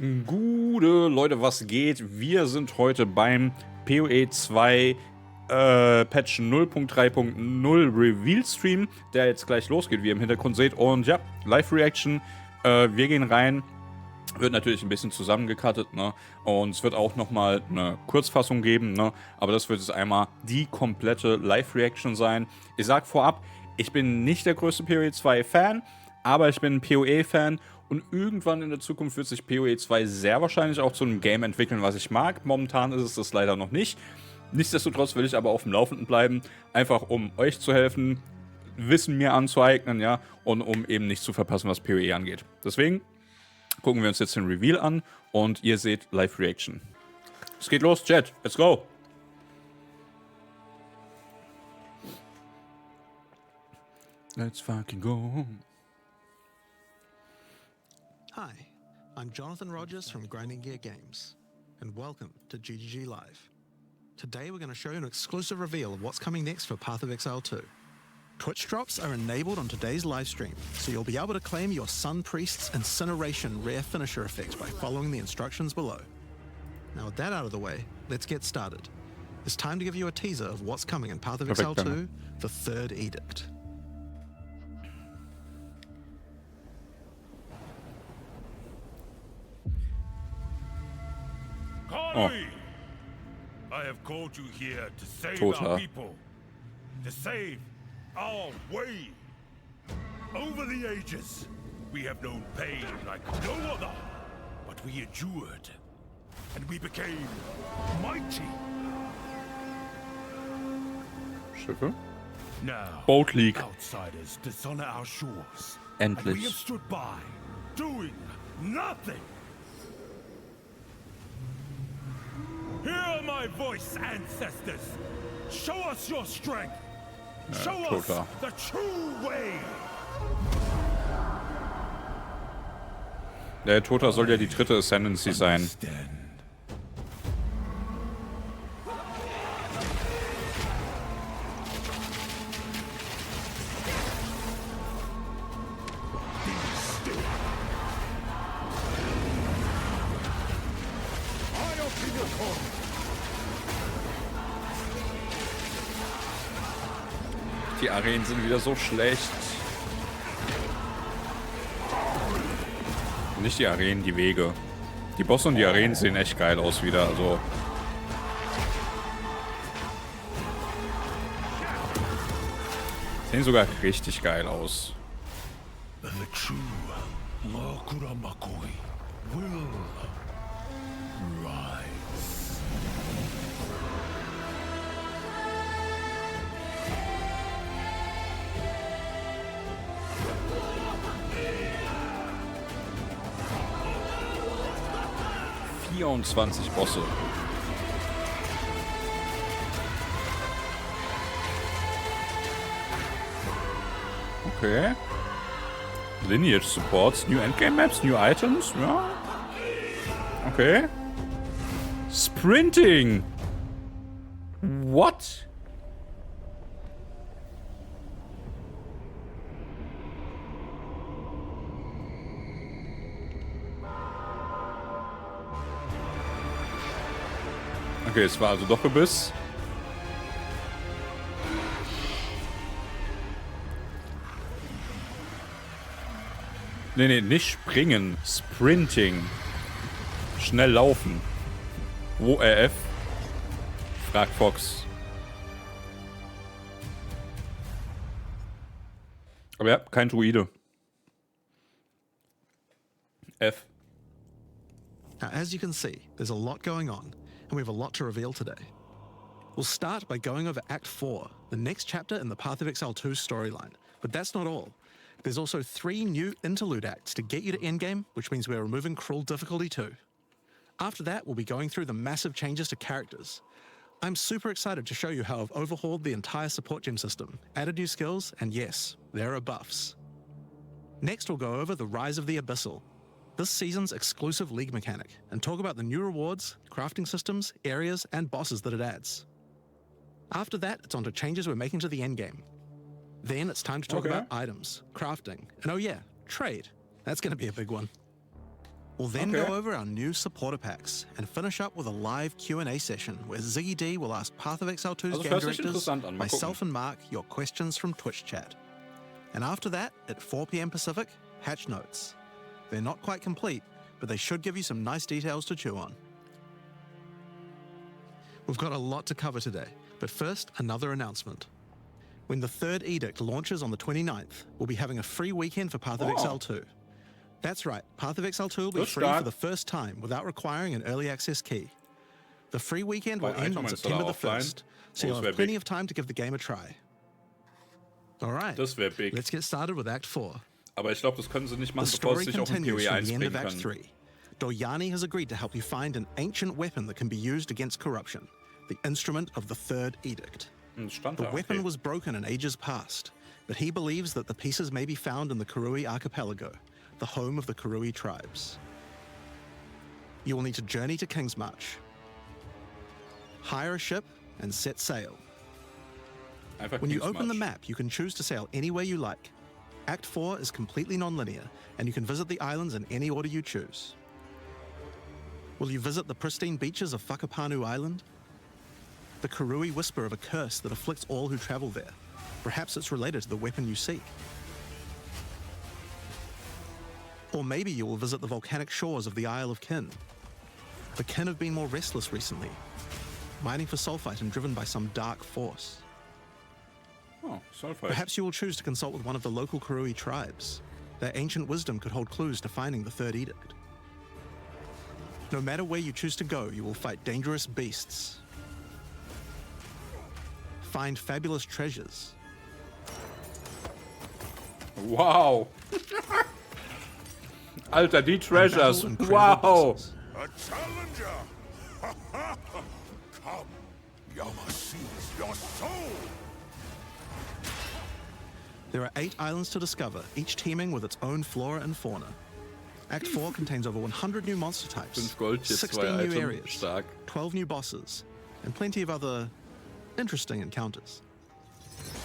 Gute Leute, was geht? Wir sind heute beim PoE 2 Patch 0.3.0 Reveal Stream, der jetzt gleich losgeht, wie ihr im Hintergrund seht. Und ja, Live-Reaction. Wir gehen rein. Wird natürlich ein bisschen zusammengecuttet, ne? Und es wird auch nochmal eine Kurzfassung geben, ne? Aber das wird jetzt einmal die komplette Live-Reaction sein. Ich sag vorab, ich bin nicht der größte PoE 2 Fan, aber ich bin ein PoE-Fan. Und irgendwann in der Zukunft wird sich PoE 2 sehr wahrscheinlich auch zu einem Game entwickeln, was ich mag. Momentan ist es das leider noch nicht. Nichtsdestotrotz will ich aber auf dem Laufenden bleiben, einfach um euch zu helfen, Wissen mir anzueignen, ja, und um eben nicht zu verpassen, was PoE angeht. Deswegen gucken wir uns jetzt den Reveal an und ihr seht Live-Reaction. Es geht los, Chat, let's go! Let's fucking go! Hi, I'm Jonathan Rogers from Grinding Gear Games, and welcome to GGG Live. Today we're going to show you an exclusive reveal of what's coming next for Path of Exile 2. Twitch drops are enabled on today's live stream, so you'll be able to claim your Sun Priest's Incineration rare finisher effect by following the instructions below. Now with that out of the way, let's get started. It's time to give you a teaser of what's coming in Path of Exile 2, the Third Edict. Oh. I have called you here to save Toter. our people, to save our way. Over the ages, we have known pain like no other, but we endured, and we became mighty. Schiffe? Now, Boat League. outsiders dishonor our shores, Endlich. and we have stood by, doing nothing. Hear my voice, ancestors! Show us your strength! Show us Toter. the true way! Der Toter soll ja die dritte Ascendancy sein. Stand. Die Arenen sind wieder so schlecht. Nicht die Arenen, die Wege. Die Bosse und die Arenen sehen echt geil aus wieder, also. Sehen sogar richtig geil aus. The true Makuramakoi will rise. ...24 Bosse. Okay. Lineage Supports, New Endgame Maps, New Items, ja. Okay. Sprinting! What? Okay, es war also doch Gebiss. Nee, nicht springen. Sprinting. Schnell laufen. Wo RF? Fragt Fox. Aber ja, kein Druide. F. Now, as you can see, there's a lot going on, and we have a lot to reveal today. We'll start by going over Act 4, the next chapter in the Path of Exile 2 storyline. But that's not all. There's also 3 new interlude acts to get you to endgame, which means we're removing cruel difficulty too. After that, we'll be going through the massive changes to characters. I'm super excited to show you how I've overhauled the entire support gem system, added new skills, and yes, there are buffs. Next, we'll go over the Rise of the Abyssal, this season's exclusive league mechanic, and talk about the new rewards, crafting systems, areas, and bosses that it adds. After that, it's on to changes we're making to the endgame. Then it's time to talk about items, crafting, and oh yeah, trade. That's going to be a big one. We'll then Okay. go over our new supporter packs and finish up with a live Q&A session where Ziggy D will ask Path of Exile 2's Also, game hört sich directors, interessant an. Mal gucken. myself and Mark your questions from Twitch chat. And after that, at 4 p.m. Pacific, hatch notes. They're not quite complete, but they should give you some nice details to chew on. We've got a lot to cover today, but first, another announcement. When the third edict launches on the 29th, we'll be having a free weekend for Path of Oh. Exile 2. That's right, Path of Exile 2 will be Good free start. for the first time without requiring an early access key. The free weekend will Bei end on Item September the Installer offline. 1st, so Oh, you'll das have wär plenty big. of time to give the game a try. All right, Das wäre big. let's get started with Act 4. Aber ich glaube, das können sie nicht The machen, bevor story sie sich auf den continues PoE from the end of einspringen Act können. 3. Doyani has agreed to help you find an ancient weapon that can be used against corruption, the instrument of the third edict. Stand The da, weapon okay. was broken in ages past, but he believes that the pieces may be found in the Guuuuude archipelago, the home of the Guuuuude tribes. You will need to journey to Kingsmarch, hire a ship, and set sail. Einfach When you open the Kingsmarch. map, you can choose to sail anywhere you like. Act 4 is completely non-linear, and you can visit the islands in any order you choose. Will you visit the pristine beaches of Whakapanu Island? The Guuuuude whisper of a curse that afflicts all who travel there. Perhaps it's related to the weapon you seek. Or maybe you will visit the volcanic shores of the Isle of Kin. The Kin have been more restless recently, mining for sulfite and driven by some dark force. Oh, Sulfite. Perhaps you will choose to consult with one of the local Guuuuude tribes. Their ancient wisdom could hold clues to finding the third edict. No matter where you choose to go, you will fight dangerous beasts, find fabulous treasures, Wow. Alter, die Treasures. battle incredible Wow. bosses. A challenger! Come, Yama sees your soul! There are 8 islands to discover, each teeming with its own flora and fauna. Act 4 contains over 100 new monster types, 5 Gold, jetzt 16 2 new Item. areas, Stark. 12 new bosses, and plenty of other interesting encounters.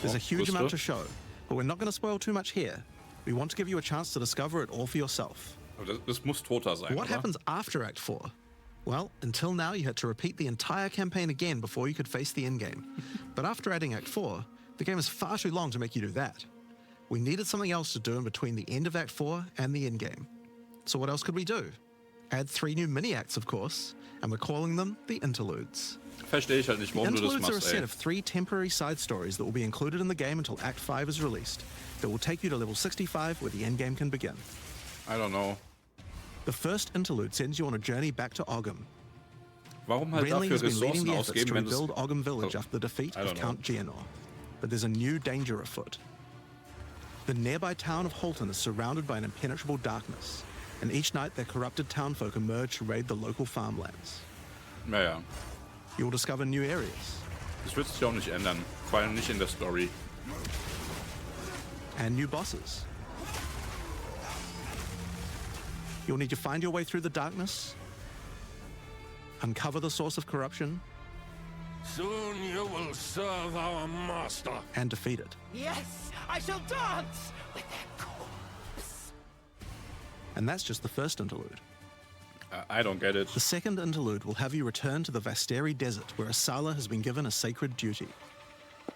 There's a huge amount to show, but we're not going to spoil too much here. We want to give you a chance to discover it all for yourself. Aber das muss Toter sein, What oder? happens after Act 4? Well, until now you had to repeat the entire campaign again before you could face the endgame. But after adding Act 4, the game is far too long to make you do that. We needed something else to do in between the end of Act 4 and the endgame. So what else could we do? Add 3 new mini-acts, of course, and we're calling them the interludes. Verstehe ich halt nicht, The warum du das interludes are a machst, set ey. of 3 temporary side stories that will be included in the game until Act 5 is released, that will take you to level 65 where the endgame can begin. I don't know. The first interlude sends you on a journey back to Ogham. Warum halt Renly dafür has been leading Ressourcen the efforts ausgeben, to wenn es... rebuild Ogham Village Oh, after the defeat I of don't know. Count Geonor. But there's a new danger afoot. The nearby town of Holton is surrounded by an impenetrable darkness, and each night their corrupted townfolk emerge to raid the local farmlands. Naja, You will discover new areas das wird sich auch nicht ändern. Vor allem nicht in der Story. and new bosses. You'll need to find your way through the darkness, uncover the source of corruption, Soon you will serve our master. and defeat it. Yes, I shall dance with their corpse. And that's just the first interlude. I don't get it. The second interlude will have you return to the Vasteri Desert, where Asala has been given a sacred duty.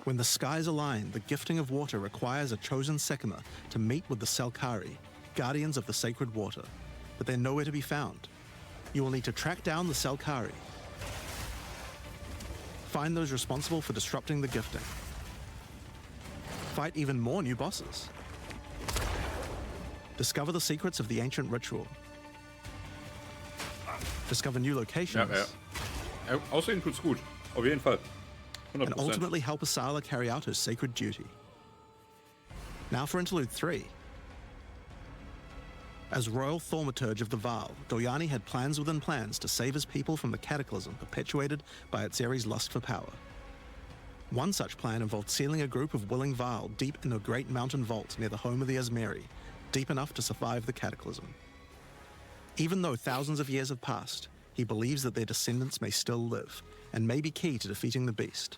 When the skies align, the gifting of water requires a chosen Sekima to meet with the Selkari, guardians of the sacred water, but they're nowhere to be found. You will need to track down the Selkari, find those responsible for disrupting the gifting, fight even more new bosses, discover the secrets of the ancient ritual, discover new Ja, locations, ja. Aussehen tut's gut. Auf jeden Fall. and 100%. ultimately help Asala carry out her sacred duty. Now for Interlude 3. As Royal Thaumaturge of the Vaal, Doyani had plans within plans to save his people from the cataclysm perpetuated by Atzeri's lust for power. One such plan involved sealing a group of willing Vaal deep in a great mountain vault near the home of the Asmeri, deep enough to survive the cataclysm. Even though thousands of years have passed, he believes that their descendants may still live, and may be key to defeating the beast.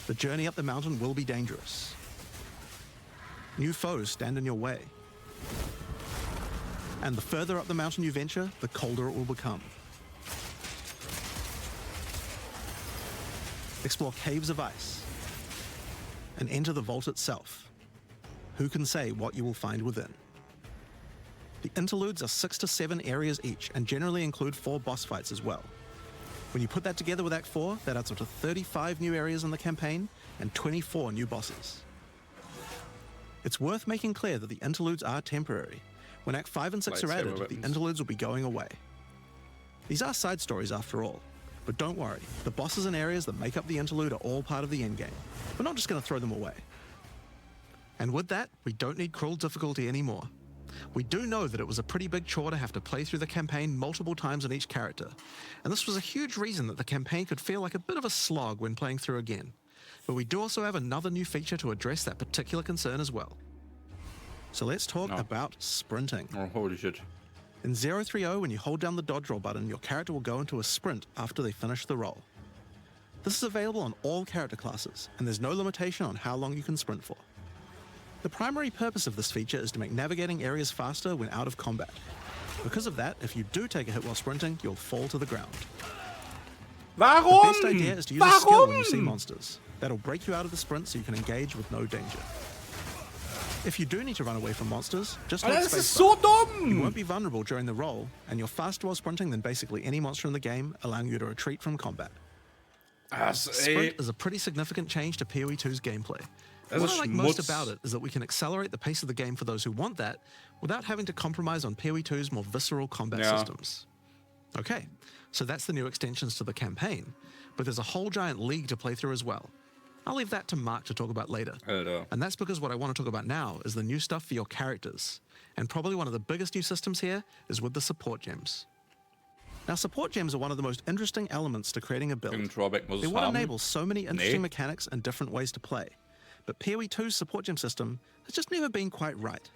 The journey up the mountain will be dangerous. New foes stand in your way. And the further up the mountain you venture, the colder it will become. Explore caves of ice and enter the vault itself. Who can say what you will find within? The interludes are 6 to 7 areas each and generally include 4 boss fights as well. When you put that together with Act 4, that adds up to 35 new areas in the campaign and 24 new bosses. It's worth making clear that the interludes are temporary. When Act 5 and 6 are added, the interludes will be going away. These are side stories after all, but don't worry, the bosses and areas that make up the interlude are all part of the endgame. We're not just going to throw them away. And with that, we don't need cruel difficulty anymore. We do know that it was a pretty big chore to have to play through the campaign multiple times on each character, and this was a huge reason that the campaign could feel like a bit of a slog when playing through again. But we do also have another new feature to address that particular concern as well. So let's talk about sprinting. Oh, holy shit. In 030, when you hold down the dodge roll button, your character will go into a sprint after they finish the roll. This is available on all character classes, and there's no limitation on how long you can sprint for. The primary purpose of this feature is to make navigating areas faster when out of combat. Because of that, if you do take a hit while sprinting, you'll fall to the ground. Warum? The best idea is to use a skill when you see monsters. That'll break you out of the sprint so you can engage with no danger. If you do need to run away from monsters, just hold Das ist spacebar. so dumm! You won't be vulnerable during the roll, and you're faster while sprinting than basically any monster in the game, allowing you to retreat from combat. Sprint is a pretty significant change to PoE 2's gameplay. What I like most about it is that we can accelerate the pace of the game for those who want that, without having to compromise on PoE 2's more visceral combat systems. Okay, so that's the new extensions to the campaign, but there's a whole giant league to play through as well. I'll leave that to Mark to talk about later. And that's because what I want to talk about now is the new stuff for your characters. And probably one of the biggest new systems here is with the support gems. Now, support gems are one of the most interesting elements to creating a build. They what enables so many interesting mechanics and different ways to play. But PoE 2's support gem system has just never been quite right.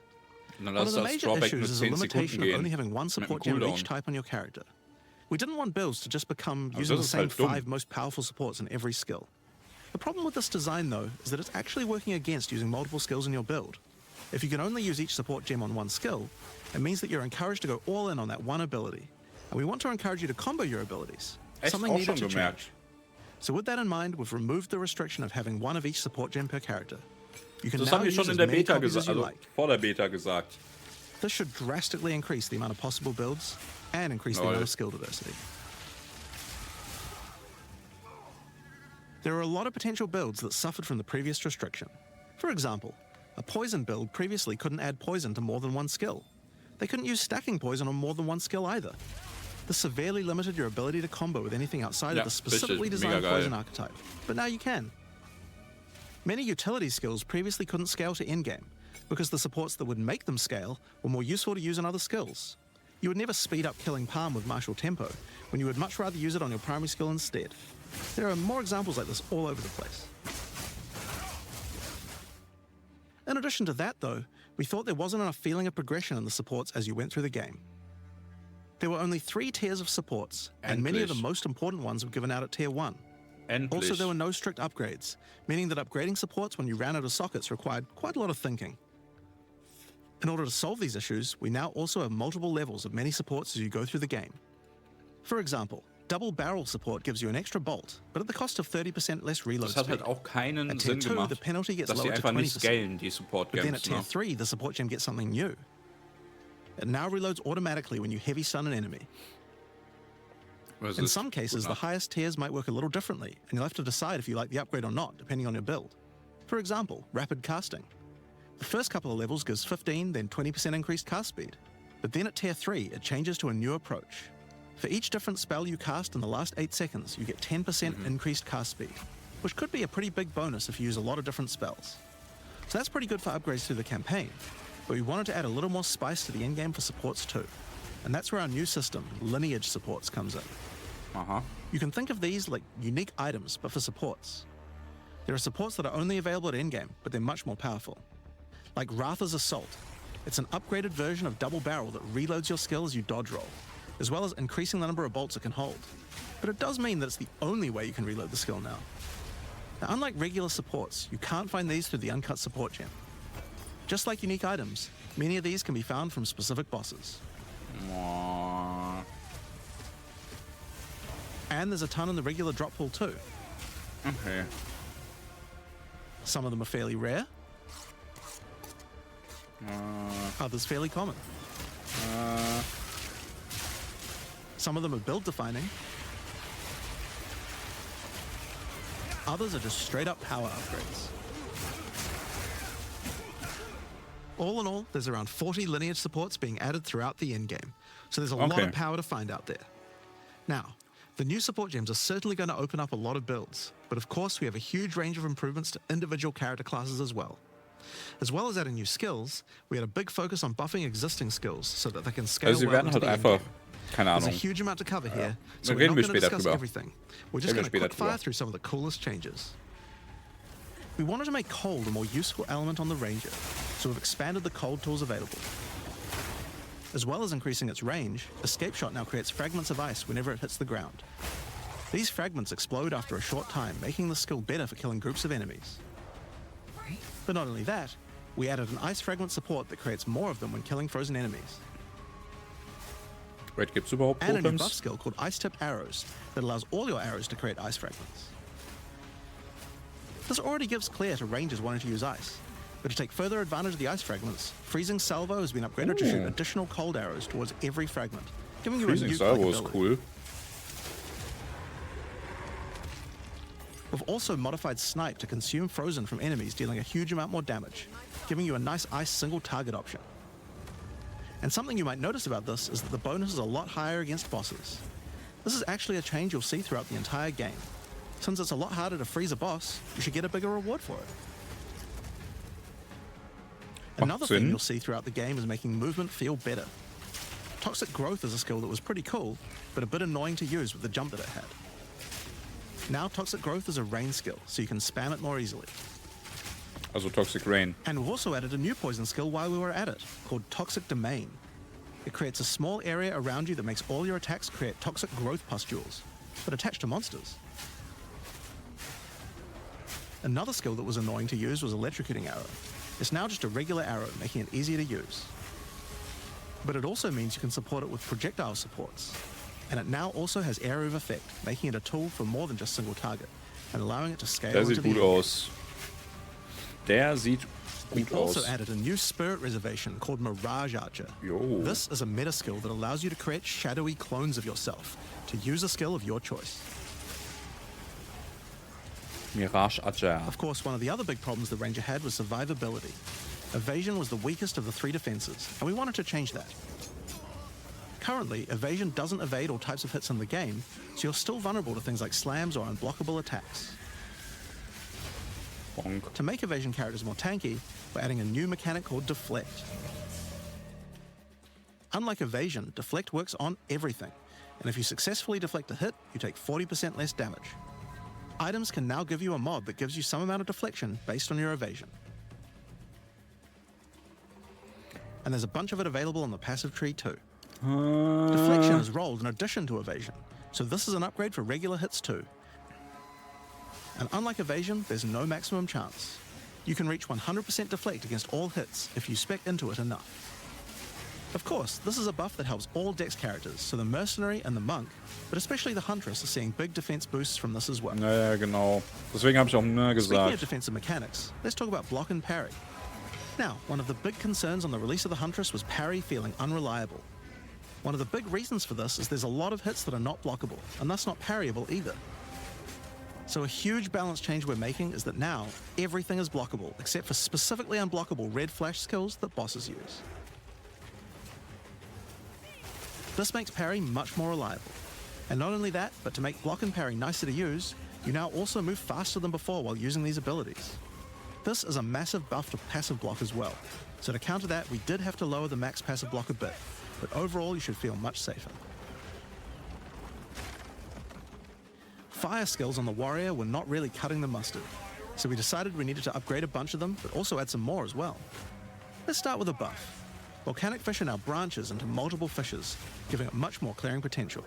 One of the major issues is a limitation of only having one support gem of each type on your character. We didn't want builds to just become using the same 5 most powerful supports in every skill. The problem with this design, though, is that it's actually working against using multiple skills in your build. If you can only use each support gem on one skill, it means that you're encouraged to go all in on that one ability. And we want to encourage you to combo your abilities, something needed to change. So with that in mind, we've removed the restriction of having one of each support gem per character. You can now use as many copies as you like. Vor der Beta gesagt. This should drastically increase the amount of possible builds and increase the amount of skill diversity. There are a lot of potential builds that suffered from the previous restriction. For example, a poison build previously couldn't add poison to more than one skill. They couldn't use stacking poison on more than one skill either. This severely limited your ability to combo with anything outside of the specifically designed poison archetype, but now you can. Many utility skills previously couldn't scale to endgame, because the supports that would make them scale were more useful to use on other skills. You would never speed up killing Palm with martial tempo, when you would much rather use it on your primary skill instead. There are more examples like this all over the place. In addition to that, though, we thought there wasn't enough feeling of progression in the supports as you went through the game. There were only 3 tiers of supports, and many of the most important ones were given out at Tier 1. Also, there were no strict upgrades, meaning that upgrading supports when you ran out of sockets required quite a lot of thinking. In order to solve these issues, we now also have multiple levels of many supports as you go through the game. For example, double barrel support gives you an extra bolt, but at the cost of 30% less reload speed. Das hat halt auch keinen At Tier Sinn 2, gemacht, the penalty gets dass die lowered to einfach 20%. nicht scalen, die Support But then Gems. at Tier 3, the support gem gets something new. It now reloads automatically when you heavy stun an enemy. In some cases, the highest tiers might work a little differently, and you'll have to decide if you like the upgrade or not, depending on your build. For example, rapid casting. The first couple of levels gives 15, then 20% increased cast speed. But then at Tier 3, it changes to a new approach. For each different spell you cast in the last 8 seconds, you get 10% increased cast speed, which could be a pretty big bonus if you use a lot of different spells. So that's pretty good for upgrades through the campaign, but we wanted to add a little more spice to the endgame for supports too. And that's where our new system, lineage supports, comes in. You can think of these like unique items, but for supports. There are supports that are only available at endgame, but they're much more powerful. Like Ratha's Assault. It's an upgraded version of Double Barrel that reloads your skill as you dodge roll, as well as increasing the number of bolts it can hold. But it does mean that it's the only way you can reload the skill now. Now, unlike regular supports, you can't find these through the Uncut support gem. Just like unique items, many of these can be found from specific bosses. Aw. And there's a ton in the regular drop pool too. Okay. Some of them are fairly rare, others fairly common. Some of them are build defining, others are just straight up power upgrades. All in all, there's around 40 lineage supports being added throughout the endgame, so there's a lot of power to find out there. Now, the new support gems are certainly going to open up a lot of builds, but of course we have a huge range of improvements to individual character classes as well. As well as adding new skills, we had a big focus on buffing existing skills so that they can scale Also, sie well werden into halt the einfach, endgame. keine There's a Ahnung. huge amount to cover here, so Da we're reden not wir going to später discuss drüber. everything. We're just Reden wir going to später quick fire drüber. through some of the coolest changes. We wanted to make cold a more useful element on the Ranger, so we've expanded the cold tools available. As well as increasing its range, Escape Shot now creates fragments of ice whenever it hits the ground. These fragments explode after a short time, making the skill better for killing groups of enemies. But not only that, we added an ice fragment support that creates more of them when killing frozen enemies. Wait, gibt's überhaupt And a new buff Totems? skill called Ice Tipped Arrows that allows all your arrows to create ice fragments. This already gives clear to rangers wanting to use ice, but to take further advantage of the ice fragments, Freezing Salvo has been upgraded to shoot Ooh. additional cold arrows towards every fragment, giving you Freezing a nuke-like Salvo ist ability. cool. We've also modified Snipe to consume frozen from enemies, dealing a huge amount more damage, giving you a nice ice single target option. And something you might notice about this is that the bonus is a lot higher against bosses. This is actually a change you'll see throughout the entire game. Since it's a lot harder to freeze a boss, you should get a bigger reward for it. Another thing Sinn. you'll see throughout the game is making movement feel better. Toxic Growth is a skill that was pretty cool, but a bit annoying to use with the jump that it had. Now Toxic Growth is a rain skill, so you can spam it more easily. Also Toxic Rain. And we've also added a new poison skill while we were at it, called Toxic Domain. It creates a small area around you that makes all your attacks create toxic growth pustules, but attached to monsters. Another skill that was annoying to use was Electrocuting Arrow. It's now just a regular arrow, making it easier to use. But it also means you can support it with projectile supports. And it now also has Area of Effect, making it a tool for more than just single target, and allowing it to scale Der into sieht the gut endgame. aus. Der sieht We've gut also aus. added a new spirit reservation called Mirage Archer. Yo. This is a meta skill that allows you to create shadowy clones of yourself to use a skill of your choice. Mirage Archer. Of course, one of the other big problems the Ranger had was survivability. Evasion was the weakest of the three defenses, and we wanted to change that. Currently, evasion doesn't evade all types of hits in the game, so you're still vulnerable to things like slams or unblockable attacks. Bonk. To make evasion characters more tanky, we're adding a new mechanic called Deflect. Unlike evasion, Deflect works on everything, and if you successfully deflect a hit, you take 40% less damage. Items can now give you a mod that gives you some amount of deflection based on your evasion. And there's a bunch of it available on the passive tree too. Deflection is rolled in addition to evasion, so this is an upgrade for regular hits too. And unlike evasion, there's no maximum chance. You can reach 100% deflect against all hits if you spec into it enough. Of course, this is a buff that helps all Dex characters, so the Mercenary and the Monk, but especially the Huntress, are seeing big defense boosts from this as well. Naja, genau. Deswegen habe ich auch ne Speaking of gesagt. defensive mechanics, let's talk about block and parry. Now, one of the big concerns on the release of the Huntress was parry feeling unreliable. One of the big reasons for this is there's a lot of hits that are not blockable, and thus not parryable either. So a huge balance change we're making is that now everything is blockable, except for specifically unblockable red flash skills that bosses use. This makes parry much more reliable. And not only that, but to make block and parry nicer to use, you now also move faster than before while using these abilities. This is a massive buff to passive block as well. So to counter that, we did have to lower the max passive block a bit, but overall you should feel much safer. Fire skills on the warrior were not really cutting the mustard, so we decided we needed to upgrade a bunch of them, but also add some more as well. Let's start with a buff. Volcanic Fissure now branches into multiple fissures, giving it much more clearing potential.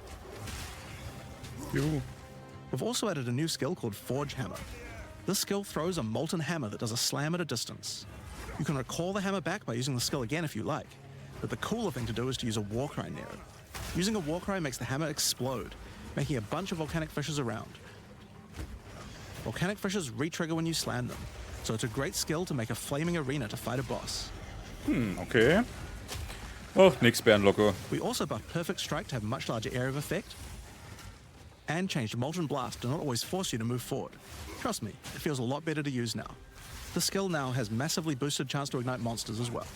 Jo. We've also added a new skill called Forge Hammer. This skill throws a molten hammer that does a slam at a distance. You can recall the hammer back by using the skill again if you like, but the cooler thing to do is to use a war cry near it. Using a war cry makes the hammer explode, making a bunch of volcanic fishes around. Volcanic fishes re-trigger when you slam them, so it's a great skill to make a flaming arena to fight a boss. Okay. Oh, nix Bärenlocke. We also buffed Perfect Strike to have a much larger area of effect, and changed Molten Blast to not always force you to move forward. Trust me, it feels a lot better to use now. The skill now has massively boosted chance to ignite monsters as well.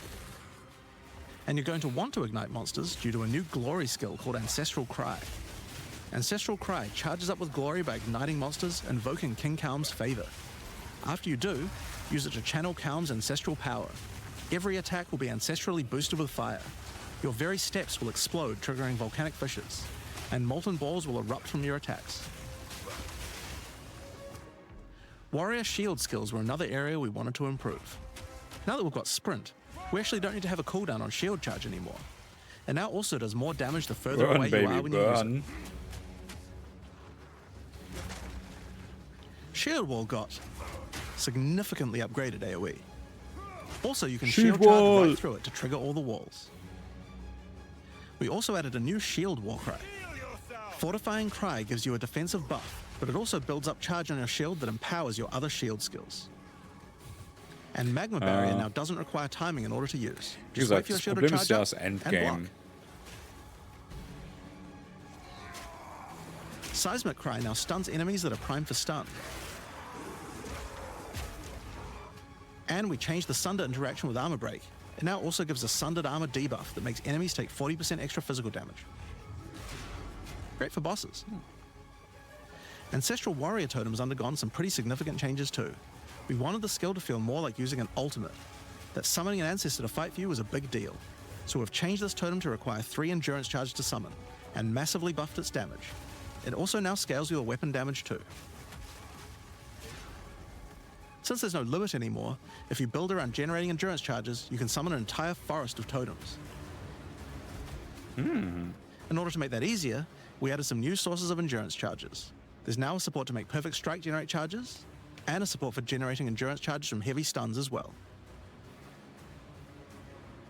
And you're going to want to ignite monsters due to a new glory skill called Ancestral Cry. Ancestral Cry charges up with glory by igniting monsters, invoking King Kaum's favor. After you do, use it to channel Kaum's ancestral power. Every attack will be ancestrally boosted with fire. Your very steps will explode, triggering volcanic fishes, and molten balls will erupt from your attacks. Warrior shield skills were another area we wanted to improve. Now that we've got Sprint, we actually don't need to have a cooldown on shield charge anymore. It now also does more damage the further away you are when you use it. Shield Wall got significantly upgraded AoE. Also, you can shield charge right through it to trigger all the walls. We also added a new shield war cry. Fortifying Cry gives you a defensive buff, but it also builds up charge on your shield that empowers your other shield skills. And Magma Barrier now doesn't require timing in order to use. Just wait for your shield to charge up and block. Seismic Cry now stuns enemies that are primed for stun. And we changed the Sunder interaction with Armor Break. It now also gives a Sundered Armor debuff that makes enemies take 40% extra physical damage. Great for bosses. Ancestral Warrior Totem has undergone some pretty significant changes too. We wanted the skill to feel more like using an ultimate. That summoning an ancestor to fight for you was a big deal. So we've changed this totem to require 3 endurance charges to summon, and massively buffed its damage. It also now scales your weapon damage too. Since there's no limit anymore, if you build around generating endurance charges, you can summon an entire forest of totems. In order to make that easier, we added some new sources of endurance charges. There's now a support to make Perfect Strike generate charges, and a support for generating endurance charges from heavy stuns as well.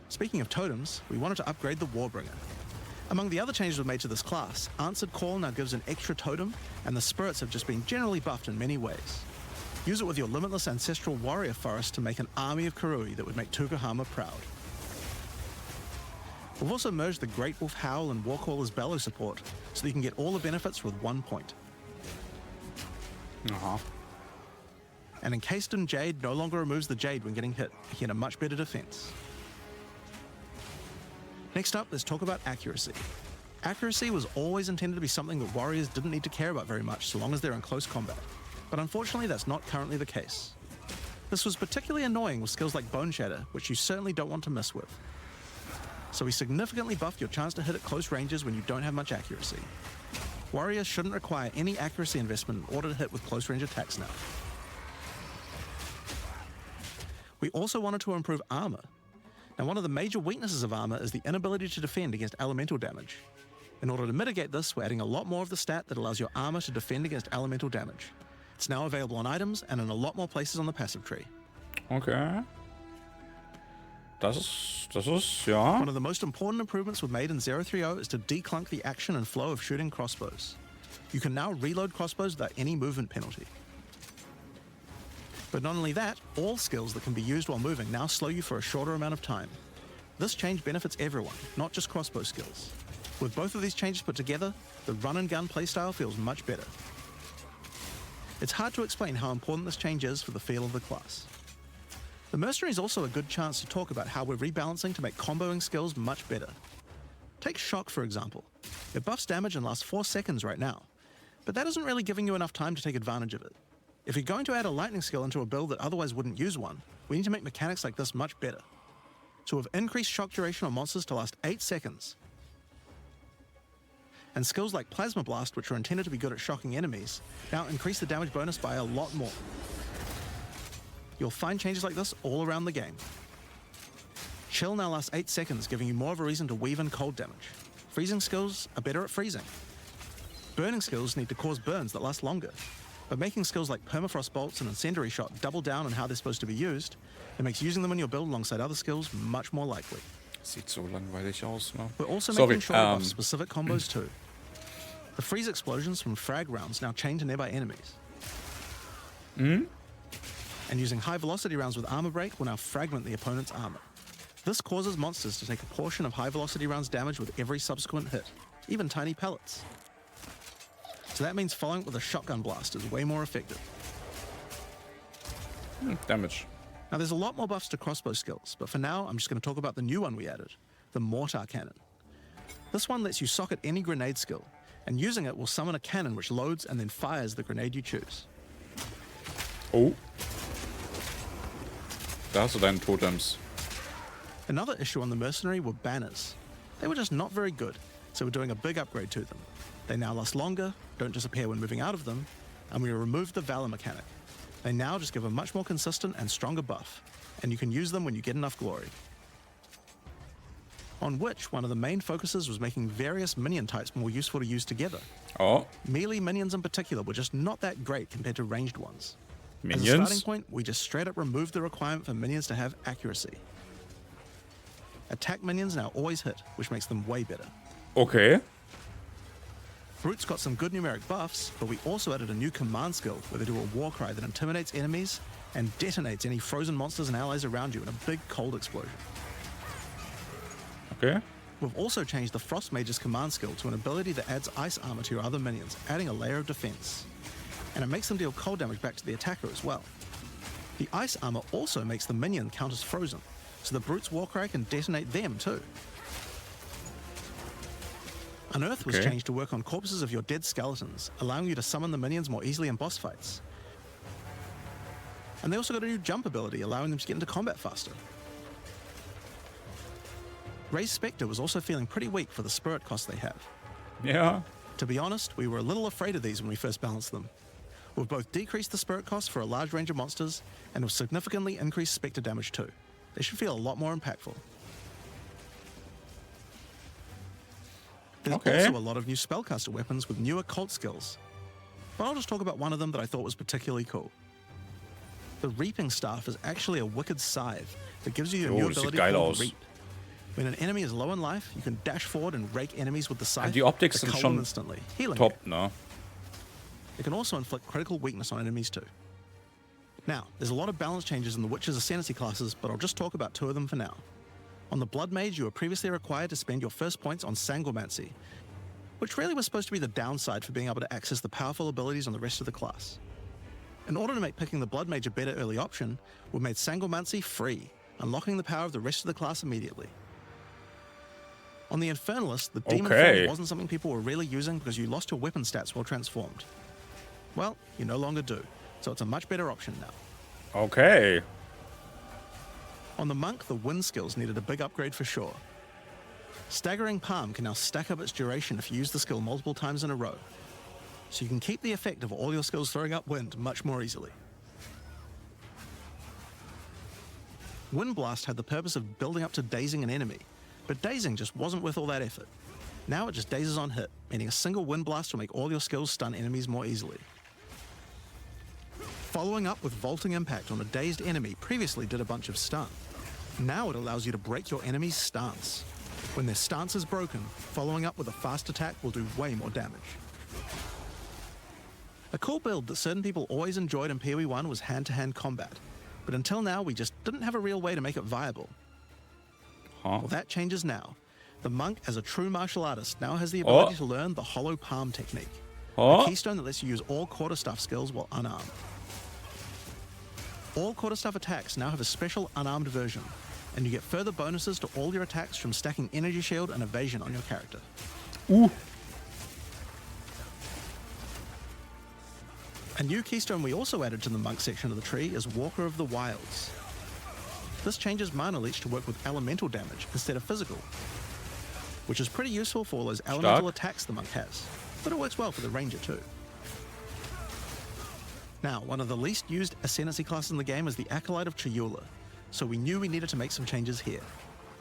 Speaking of totems, we wanted to upgrade the Warbringer. Among the other changes we've made to this class, Answered Call now gives an extra totem, and the spirits have just been generally buffed in many ways. Use it with your limitless ancestral warrior forest to make an army of Karui that would make Tukahama proud. We've also merged the Great Wolf Howl and Warcaller's Bellow support, so that you can get all the benefits with 1 point. And Encased in Jade no longer removes the Jade when getting hit, making it a much better defense. Next up, let's talk about accuracy. Accuracy was always intended to be something that warriors didn't need to care about very much so long as they're in close combat. But unfortunately, that's not currently the case. This was particularly annoying with skills like Bone Shatter, which you certainly don't want to mess with. So we significantly buffed your chance to hit at close ranges when you don't have much accuracy. Warriors shouldn't require any accuracy investment in order to hit with close range attacks now. We also wanted to improve armor. Now, one of the major weaknesses of armor is the inability to defend against elemental damage. In order to mitigate this, we're adding a lot more of the stat that allows your armor to defend against elemental damage. It's now available on items and in a lot more places on the passive tree. Okay. Das ist, ja. One of the most important improvements we've made in 030 is to declunk the action and flow of shooting crossbows. You can now reload crossbows without any movement penalty. But not only that, all skills that can be used while moving now slow you for a shorter amount of time. This change benefits everyone, not just crossbow skills. With both of these changes put together, the run and gun playstyle feels much better. It's hard to explain how important this change is for the feel of the class. The Mercenary is also a good chance to talk about how we're rebalancing to make comboing skills much better. Take Shock, for example. It buffs damage and lasts 4 seconds right now, but that isn't really giving you enough time to take advantage of it. If you're going to add a lightning skill into a build that otherwise wouldn't use one, we need to make mechanics like this much better. So we've increased shock duration on monsters to last 8 seconds. And skills like Plasma Blast, which are intended to be good at shocking enemies, now increase the damage bonus by a lot more. You'll find changes like this all around the game. Chill now lasts 8 seconds, giving you more of a reason to weave in cold damage. Freezing skills are better at freezing. Burning skills need to cause burns that last longer. But making skills like Permafrost Bolts and Incendiary Shot double down on how they're supposed to be used, it makes using them in your build alongside other skills much more likely. Sieht so langweilig aus, ne? We're also Sorry, making sure to buff specific combos too. The freeze explosions from frag rounds now chain to nearby enemies. And using high velocity rounds with armor break will now fragment the opponent's armor. This causes monsters to take a portion of high velocity rounds damage with every subsequent hit, even tiny pellets. So that means following it with a shotgun blast is way more effective. Damage. Now there's a lot more buffs to crossbow skills, but for now I'm just going to talk about the new one we added, the mortar cannon. This one lets you socket any grenade skill, and using it will summon a cannon which loads and then fires the grenade you choose. Oh. Da hast du deine Totems. Another issue on the mercenary were banners. They were just not very good, so we're doing a big upgrade to them. They now last longer, don't disappear when moving out of them, and we removed the Valor mechanic. They now just give a much more consistent and stronger buff, and you can use them when you get enough glory. On which, one of the main focuses was making various minion types more useful to use together. Oh, Melee minions in particular were just not that great compared to ranged ones. As a Minions? starting point, we just straight up removed the requirement for minions to have accuracy. Attack minions now always hit, which makes them way better. Okay. Brutes got some good numeric buffs, but we also added a new command skill where they do a war cry that intimidates enemies and detonates any frozen monsters and allies around you in a big cold explosion. Okay. We've also changed the Frost Mage's command skill to an ability that adds ice armor to your other minions, adding a layer of defense. And it makes them deal cold damage back to the attacker as well. The ice armor also makes the minion count as frozen, so the Brute's war cry can detonate them too. Unearth was Okay. changed to work on corpses of your dead skeletons, allowing you to summon the minions more easily in boss fights. And they also got a new jump ability, allowing them to get into combat faster. Ray's Spectre was also feeling pretty weak for the spirit cost they have. Yeah. To be honest, we were a little afraid of these when we first balanced them. We've both decreased the spirit cost for a large range of monsters, and have significantly increased Spectre damage too. They should feel a lot more impactful. There's Okay. also a lot of new spellcaster weapons with newer cult skills. But I'll just talk about one of them that I thought was particularly cool. The Reaping Staff is actually a wicked scythe that gives you a Oh, new das sieht ability geil called aus. Reap. When an enemy is low in life, you can dash forward and rake enemies with the scythe. Die Optik to sind cull schon them instantly, healing top, you. ne? It can also inflict critical weakness on enemies too. Now, there's a lot of balance changes in the Witcher's Ascendancy classes, but I'll just talk about two of them for now. On the Blood Mage, you were previously required to spend your first points on Sanguimancy, which really was supposed to be the downside for being able to access the powerful abilities on the rest of the class. In order to make picking the Blood Mage a better early option, we've made Sanguimancy free, unlocking the power of the rest of the class immediately. On the Infernalist, the Demon Okay. Form wasn't something people were really using because you lost your weapon stats while transformed. Well, you no longer do, so it's a much better option now. Okay. On the Monk, the wind skills needed a big upgrade for sure. Staggering Palm can now stack up its duration if you use the skill multiple times in a row, so you can keep the effect of all your skills throwing up wind much more easily. Wind Blast had the purpose of building up to dazing an enemy, but dazing just wasn't worth all that effort. Now it just dazes on hit, meaning a single Wind Blast will make all your skills stun enemies more easily. Following up with Vaulting Impact on a dazed enemy previously did a bunch of stun. Now it allows you to break your enemy's stance. When their stance is broken, following up with a fast attack will do way more damage. A cool build that certain people always enjoyed in PoE 1 was hand-to-hand combat, but until now we just didn't have a real way to make it viable. Huh? Well, that changes now. The Monk, as a true martial artist, now has the ability Oh. to learn the Hollow Palm technique, Oh. a keystone that lets you use all quarterstaff skills while unarmed. All quarterstaff attacks now have a special unarmed version, and you get further bonuses to all your attacks from stacking Energy Shield and Evasion on your character. Ooh. A new keystone we also added to the Monk section of the tree is Walker of the Wilds. This changes Mana Leech to work with elemental damage instead of physical, which is pretty useful for all those elemental attacks the Monk has, but it works well for the Ranger too. Now, one of the least used Ascendancy classes in the game is the Acolyte of Chayula, so we knew we needed to make some changes here.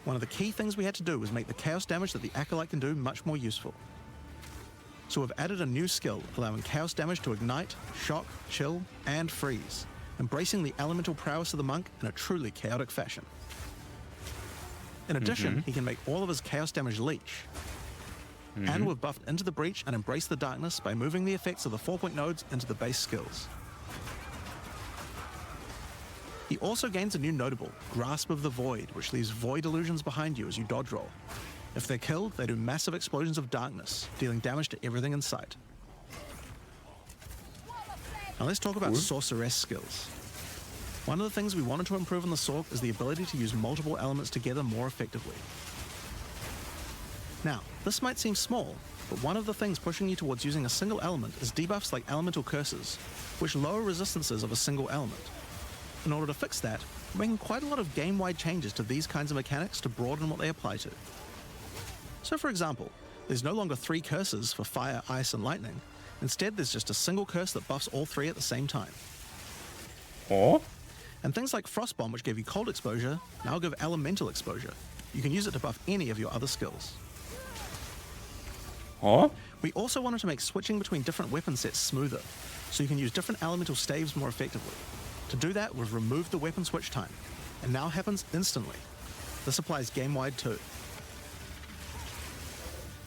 One of the key things we had to do was make the chaos damage that the Acolyte can do much more useful. So we've added a new skill allowing chaos damage to ignite, shock, chill, and freeze, embracing the elemental prowess of the Monk in a truly chaotic fashion. In addition, he can make all of his chaos damage leech. And we've buffed Into the Breach and Embrace the Darkness by moving the effects of the 4-point nodes into the base skills. He also gains a new notable, Grasp of the Void, which leaves void illusions behind you as you dodge roll. If they're killed, they do massive explosions of darkness, dealing damage to everything in sight. Now let's talk about sorceress skills. One of the things we wanted to improve on the Sorc is the ability to use multiple elements together more effectively. Now, this might seem small, but one of the things pushing you towards using a single element is debuffs like Elemental Curses, which lower resistances of a single element. In order to fix that, we're making quite a lot of game-wide changes to these kinds of mechanics to broaden what they apply to. So for example, there's no longer 3 curses for fire, ice, and lightning. Instead, there's just a single curse that buffs all 3 at the same time. Oh? And things like Frost Bomb, which gave you cold exposure, now give elemental exposure. You can use it to buff any of your other skills. Oh? We also wanted to make switching between different weapon sets smoother, so you can use different elemental staves more effectively. To do that, we've removed the weapon switch time, and now happens instantly. This applies game-wide too.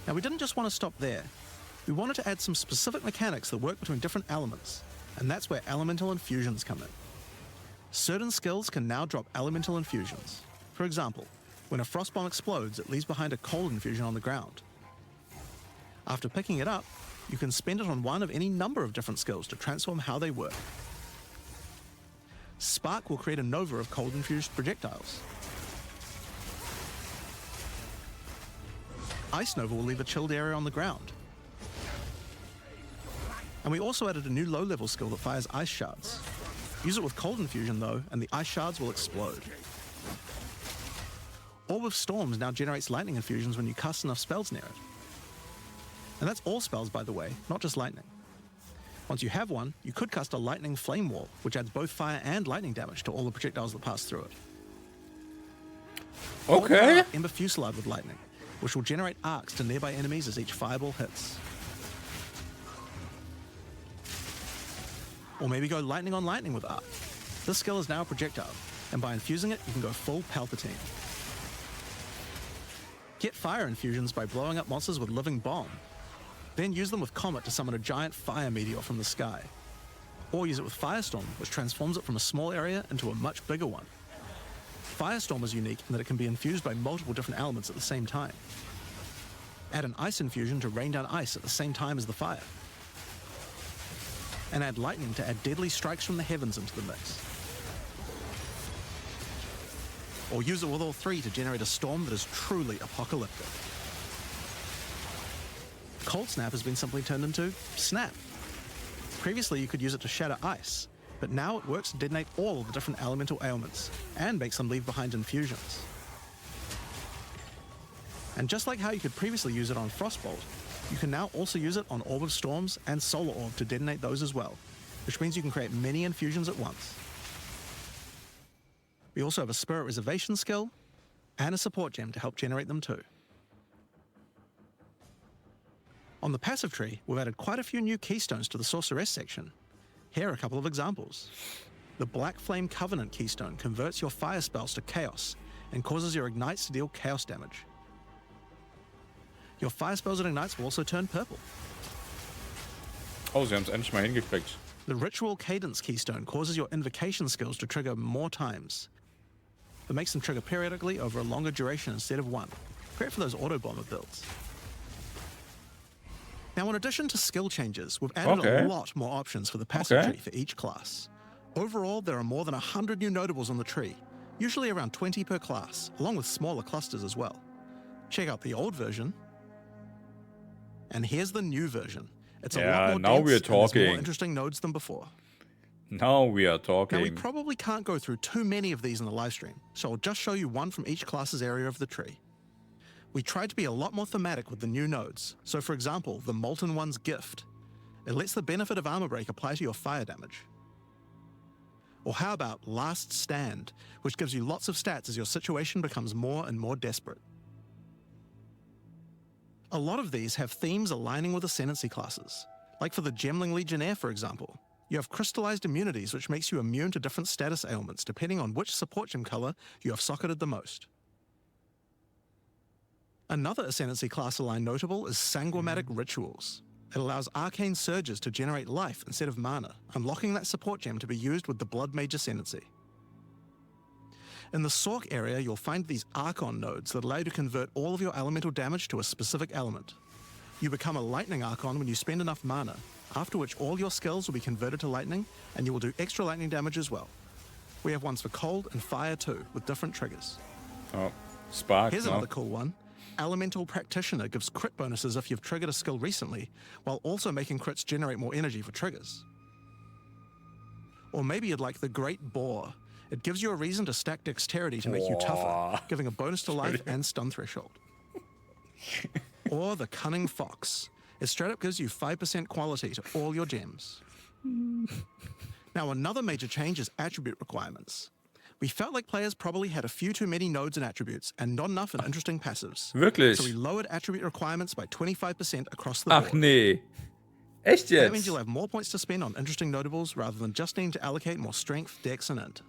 Now we didn't just want to stop there. We wanted to add some specific mechanics that work between different elements, and that's where elemental infusions come in. Certain skills can now drop elemental infusions. For example, when a frost bomb explodes, it leaves behind a cold infusion on the ground. After picking it up, you can spend it on one of any number of different skills to transform how they work. Spark will create a nova of cold-infused projectiles. Ice Nova will leave a chilled area on the ground. And we also added a new low-level skill that fires ice shards. Use it with cold infusion though, and the ice shards will explode. Orb of Storms now generates lightning infusions when you cast enough spells near it. And that's all spells, by the way, not just lightning. Once you have one, you could cast a lightning flame wall, which adds both fire and lightning damage to all the projectiles that pass through it. Okay. Or Ember Fusillade with lightning, which will generate arcs to nearby enemies as each fireball hits. Or maybe go lightning on lightning with arc. This skill is now a projectile, and by infusing it, you can go full Palpatine. Get fire infusions by blowing up monsters with living bomb. Then use them with Comet to summon a giant fire meteor from the sky. Or use it with Firestorm, which transforms it from a small area into a much bigger one. Firestorm is unique in that it can be infused by multiple different elements at the same time. Add an ice infusion to rain down ice at the same time as the fire. And add lightning to add deadly strikes from the heavens into the mix. Or use it with all 3 to generate a storm that is truly apocalyptic. Cold Snap has been simply turned into Snap. Previously you could use it to shatter ice, but now it works to detonate all of the different elemental ailments, and makes them leave behind infusions. And just like how you could previously use it on Frostbolt, you can now also use it on Orb of Storms and Solar Orb to detonate those as well, which means you can create many infusions at once. We also have a Spirit Reservation skill, and a support gem to help generate them too. On the passive tree, we've added quite a few new keystones to the Sorceress section. Here are a couple of examples. The Black Flame Covenant keystone converts your fire spells to chaos and causes your ignites to deal chaos damage. Your fire spells and ignites will also turn purple. Oh, sie haben es endlich mal hingekriegt. The Ritual Cadence keystone causes your invocation skills to trigger more times, but makes them trigger periodically over a longer duration instead of one. Great for those auto-bomber builds. Now, in addition to skill changes, we've added a lot more options for the passive tree for each class. Overall, there are more than 100 new notables on the tree, usually around 20 per class, along with smaller clusters as well. Check out the old version, and here's the new version. It's a lot more now dense, we're and there's talking. more interesting nodes than before. Now we are talking. Now, we probably can't go through too many of these in the live stream, so I'll just show you one from each class's area of the tree. We tried to be a lot more thematic with the new nodes. So for example, the Molten One's Gift. It lets the benefit of Armor Break apply to your fire damage. Or how about Last Stand, which gives you lots of stats as your situation becomes more and more desperate. A lot of these have themes aligning with Ascendancy classes. Like for the Gemling Legionnaire, for example. You have crystallized immunities, which makes you immune to different status ailments depending on which support gem color you have socketed the most. Another Ascendancy class align notable is Sanguimatic Rituals. It allows arcane surges to generate life instead of mana, unlocking that support gem to be used with the Blood Mage Ascendancy. In the Sork area, you'll find these Archon nodes that allow you to convert all of your elemental damage to a specific element. You become a Lightning Archon when you spend enough mana, after which all your skills will be converted to lightning, and you will do extra lightning damage as well. We have ones for cold and fire too, with different triggers. Oh, Spark. Here's another cool one. Elemental Practitioner gives crit bonuses if you've triggered a skill recently, while also making crits generate more energy for triggers. Or maybe you'd like the Great Boar. It gives you a reason to stack dexterity to make you tougher, giving a bonus to life and stun threshold. Or the Cunning Fox. It straight up gives you 5% quality to all your gems. Now, another major change is attribute requirements. We felt like players probably had a few too many nodes and attributes and not enough in interesting passives. Wirklich? So we lowered attribute requirements by 25% across the board. Ach nee. Echt That means jetzt? you'll have more points to spend on interesting notables rather than just needing to allocate more strength, dex, and int.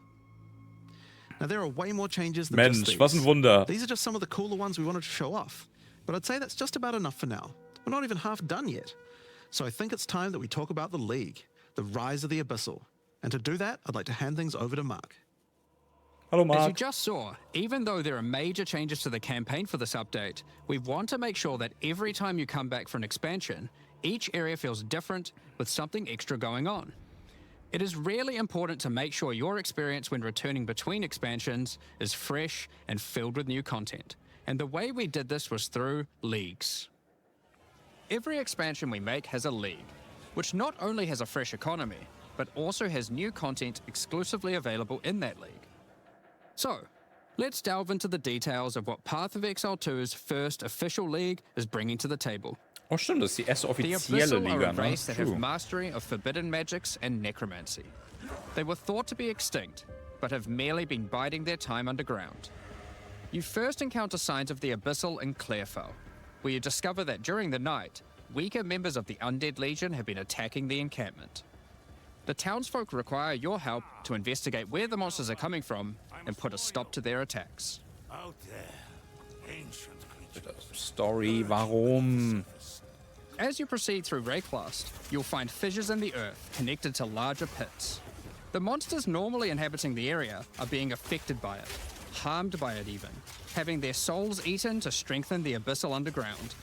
Now, there are way more changes than just Mensch, these. was ein Wunder. These are just some of the cooler ones we wanted to show off. But I'd say that's just about enough for now. We're not even half done yet. So I think it's time that we talk about the League, the rise of the Abyssal. And to do that, I'd like to hand things over to Mark. Hallo As you Marc. just saw, even though there are major changes to the campaign for this update, we want to make sure that every time you come back for an expansion, each area feels different with something extra going on. It is really important to make sure your experience when returning between expansions is fresh and filled with new content. And the way we did this was through leagues. Every expansion we make has a league, which not only has a fresh economy, but also has new content exclusively available in that league. So, let's delve into the details of what Path of Exile 2's first official league is bringing to the table. Oh stimmt, das ist die erste The offizielle Abyssal are Liga, a ne? race that have True. mastery of forbidden magics and necromancy. They were thought to be extinct, but have merely been biding their time underground. You first encounter signs of the Abyssal in Clairfell, where you discover that during the night, weaker members of the Undead Legion have been attacking the encampment. The townsfolk require your help to investigate where the monsters are coming from and put a stop to their attacks. Out there, ancient creatures. Story, warum? As you proceed through Rayclast, you'll find fissures in the earth connected to larger pits. The monsters normally inhabiting the area are being affected by it, harmed by it even, having their souls eaten to strengthen the abyssal underground.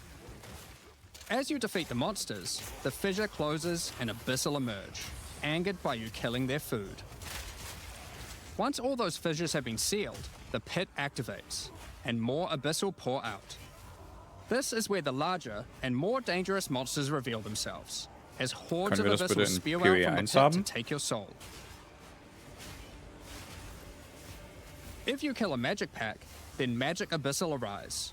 As you defeat the monsters, the fissure closes and abyssal emerge, angered by you killing their food. Once all those fissures have been sealed, the pit activates, and more abyssal pour out. This is where the larger and more dangerous monsters reveal themselves, as hordes of Können wir das bitte abyssal in spew out PoE from the 1 pit to haben? take your soul. If you kill a magic pack, then magic abyssal arise.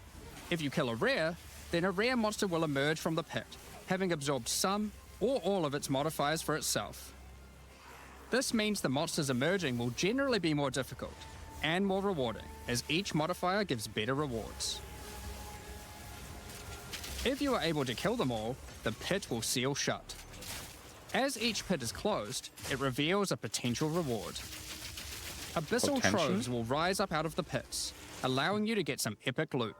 If you kill a rare, then a rare monster will emerge from the pit, having absorbed some or all of its modifiers for itself. This means the monsters emerging will generally be more difficult and more rewarding, as each modifier gives better rewards. If you are able to kill them all, the pit will seal shut. As each pit is closed, it reveals a potential reward. Abyssal Potential? troves will rise up out of the pits, allowing you to get some epic loot.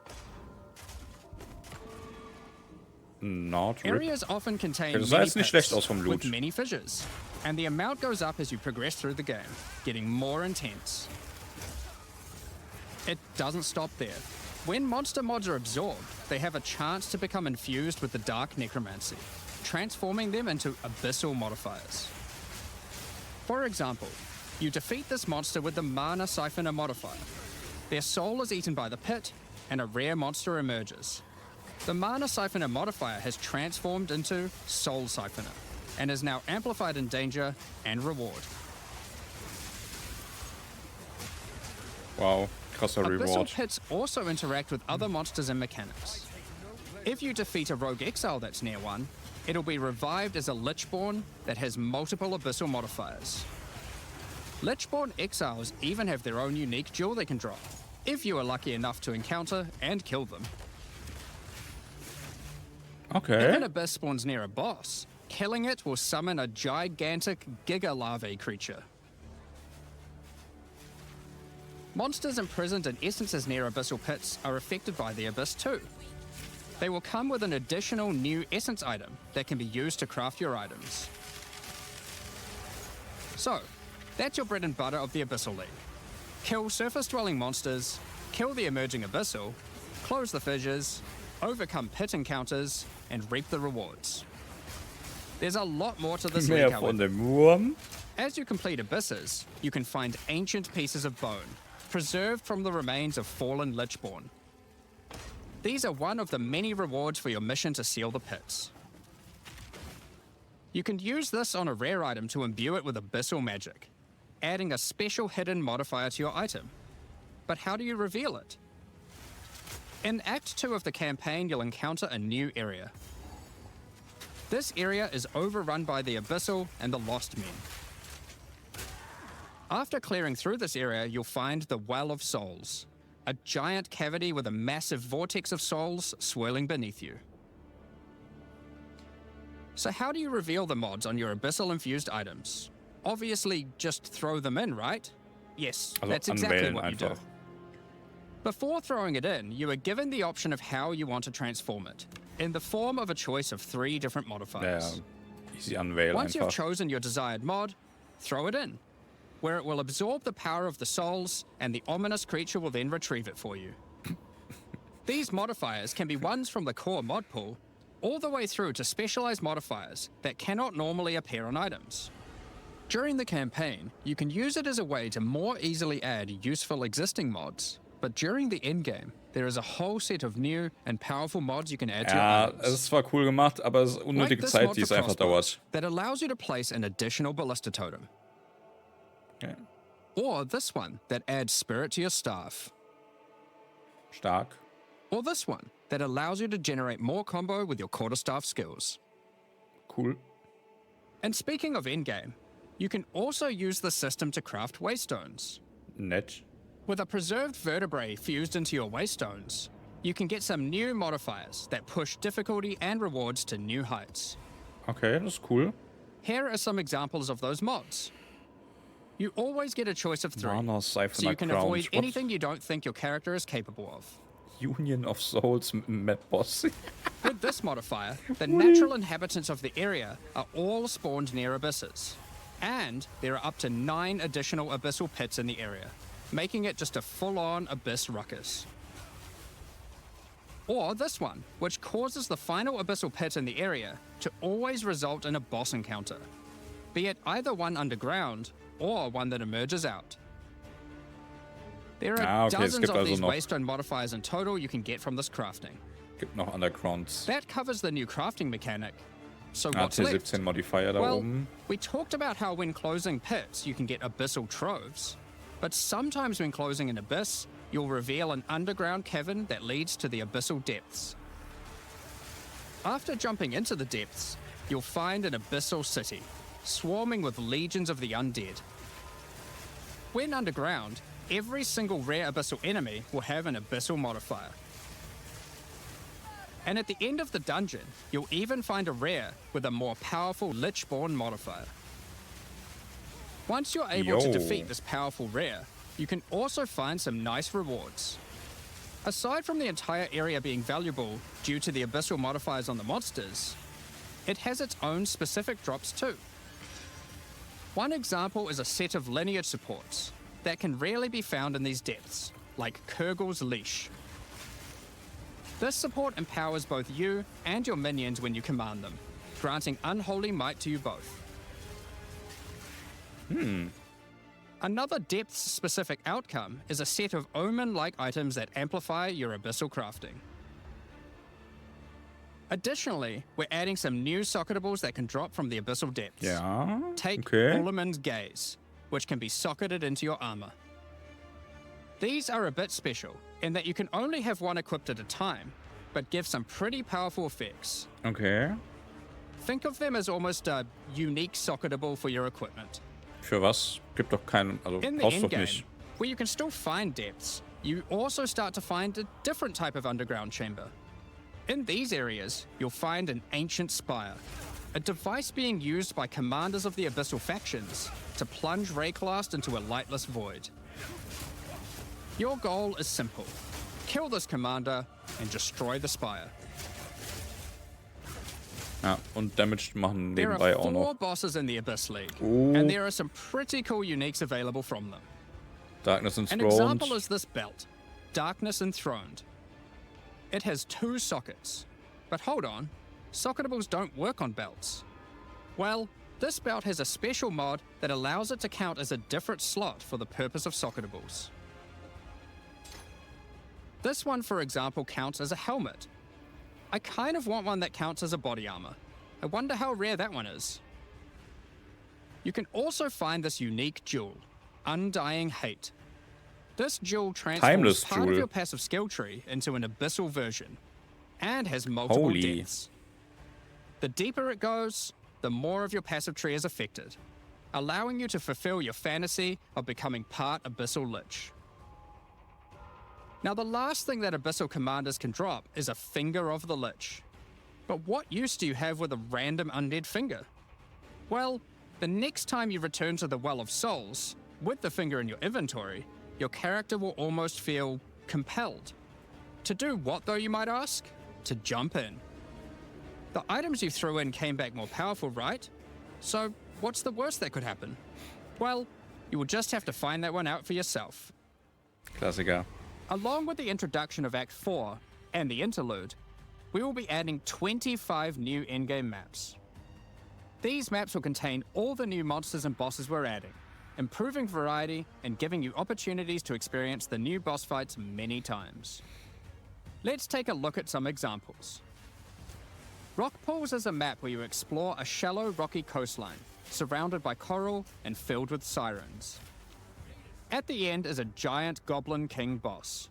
Not rip. Areas often contain Das sah many jetzt nicht pits schlecht aus vom with Loot. many fissures, and the amount goes up as you progress through the game, getting more intense. It doesn't stop there. When monster mods are absorbed, they have a chance to become infused with the dark necromancy, transforming them into abyssal modifiers. For example, you defeat this monster with the Mana Siphoner modifier. Their soul is eaten by the pit, and a rare monster emerges. The Mana Siphoner modifier has transformed into Soul Siphoner, and is now amplified in danger and reward. Wow, krasser Abyssal Reward. pits also interact with other monsters and mechanics. If you defeat a rogue exile that's near one, it'll be revived as a Lichborn that has multiple abyssal modifiers. Lichborn exiles even have their own unique jewel they can drop, if you are lucky enough to encounter and kill them. If Okay. an abyss spawns near a boss, killing it will summon a gigantic Giga Larvae creature. Monsters imprisoned in essences near abyssal pits are affected by the abyss too. They will come with an additional new essence item that can be used to craft your items. So, that's your bread and butter of the Abyssal League. Kill surface-dwelling monsters, kill the emerging abyssal, close the fissures, overcome pit encounters, and reap the rewards. There's a lot more to this league, Mehr von however. dem Wurm. As you complete abysses, you can find ancient pieces of bone, preserved from the remains of fallen Lichborn. These are one of the many rewards for your mission to seal the pits. You can use this on a rare item to imbue it with abyssal magic, adding a special hidden modifier to your item. But how do you reveal it? In Act 2 of the campaign, you'll encounter a new area. This area is overrun by the Abyssal and the Lost Men. After clearing through this area, you'll find the Well of Souls, a giant cavity with a massive vortex of souls swirling beneath you. So how do you reveal the mods on your Abyssal-infused items? Obviously, just throw them in, right? Yes, Also that's exactly anwählen what you do. einfach. Before throwing it in, you are given the option of how you want to transform it, in the form of a choice of 3 different Ja, modifiers. easy anwählen Once you've einfach. chosen your desired mod, throw it in, where it will absorb the power of the souls, and the ominous creature will then retrieve it for you. These modifiers can be ones from the core mod pool, all the way through to specialized modifiers that cannot normally appear on items. During the campaign, you can use it as a way to more easily add useful existing mods, but during the endgame, there is a whole set of new and powerful mods you can add to your Ja, items. es ist zwar cool gemacht, aber es ist Like unnötige this Zeit, mod die for es einfach crossbows dauert. that allows you to place an additional ballista totem. Okay. Or this one that adds spirit to your staff. Stark. Or this one that allows you to generate more combo with your quarterstaff skills. Cool. And speaking of endgame, you can also use the system to craft waystones. Nett. With a preserved vertebrae fused into your waystones, you can get some new modifiers that push difficulty and rewards to new heights. Okay, das ist cool. Here are some examples of those mods. You always get a choice of 3, Mana, so Siphon you can Ground. avoid What? anything you don't think your character is capable of. Union of Souls mit dem Mad Boss. With this modifier, the natural inhabitants of the area are all spawned near abysses. And there are up to 9 additional abyssal pits in the area, making it just a full-on abyss ruckus. Or this one, which causes the final abyssal pit in the area to always result in a boss encounter, be it either one underground or one that emerges out. There are okay, es dozens gibt of also these noch- waystone modifiers in total you can get from this crafting. Gibt noch Undergrounds. That covers the new crafting mechanic. So what's left? AC17 Modifier da Well, oben. we talked about how when closing pits, you can get abyssal troves. But sometimes when closing an abyss, you'll reveal an underground cavern that leads to the abyssal depths. After jumping into the depths, you'll find an abyssal city, swarming with legions of the undead. When underground, every single rare abyssal enemy will have an abyssal modifier. And at the end of the dungeon, you'll even find a rare with a more powerful Lichborn modifier. Once you're able to Yo. defeat this powerful rare, you can also find some nice rewards. Aside from the entire area being valuable due to the abyssal modifiers on the monsters, it has its own specific drops too. One example is a set of lineage supports that can rarely be found in these depths, like Kurgel's Leash. This support empowers both you and your minions when you command them, granting unholy might to you both. Another depths-specific outcome is a set of omen-like items that amplify your abyssal crafting. Additionally, we're adding some new socketables that can drop from the abyssal depths. Ja. Take Okay. Ulliman's Gaze, which can be socketed into your armor. These are a bit special in that you can only have one equipped at a time, but give some pretty powerful effects. Okay. Think of them as almost a unique socketable for your equipment. Für was? Gibt doch keinen. Also In the brauchst doch endgame, nicht. where you can still find depths, you also start to find a different type of underground chamber. In these areas, you'll find an ancient spire, a device being used by commanders of the abyssal factions to plunge Rayclast into a lightless void. Your goal is simple. Kill this commander and destroy the spire. Ja, und Damage machen There nebenbei are auch 4 noch. bosses in the Abyss League, Ooh. and there are some pretty cool uniques available from them. Darkness An Enthroned. example is this belt, Darkness Enthroned. It has 2 sockets. But hold on, socketables don't work on belts. Well, this belt has a special mod that allows it to count as a different slot for the purpose of socketables. This one, for example, counts as a helmet. I kind of want one that counts as a body armor. I wonder how rare that one is. You can also find this unique jewel, Undying Hate. This jewel transforms Timeless part of jewel. your passive skill tree into an abyssal version, and has multiple Holy. deaths. The deeper it goes, the more of your passive tree is affected, allowing you to fulfill your fantasy of becoming part Abyssal Lich. Now, the last thing that Abyssal commanders can drop is a Finger of the Lich. But what use do you have with a random undead finger? Well, the next time you return to the Well of Souls, with the finger in your inventory, your character will almost feel compelled. To do what, though, you might ask? To jump in. The items you threw in came back more powerful, right? So, what's the worst that could happen? Well, you will just have to find that one out for yourself. Klassiker. Along with the introduction of Act 4 and the interlude, we will be adding 25 new in-game maps. These maps will contain all the new monsters and bosses we're adding, improving variety and giving you opportunities to experience the new boss fights many times. Let's take a look at some examples. Rock Pools is a map where you explore a shallow rocky coastline, surrounded by coral and filled with sirens. At the end is a giant Goblin King boss,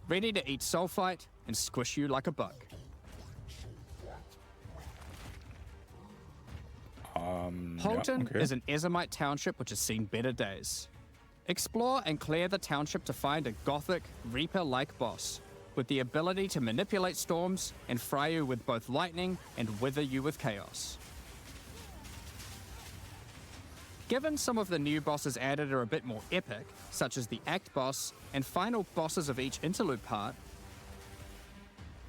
ready to eat sulfite and squish you like a bug. Holton okay. is an Ezomite township which has seen better days. Explore and clear the township to find a gothic, Reaper-like boss, with the ability to manipulate storms and fry you with both lightning and wither you with chaos. Given some of the new bosses added are a bit more epic, such as the Act boss and final bosses of each interlude part,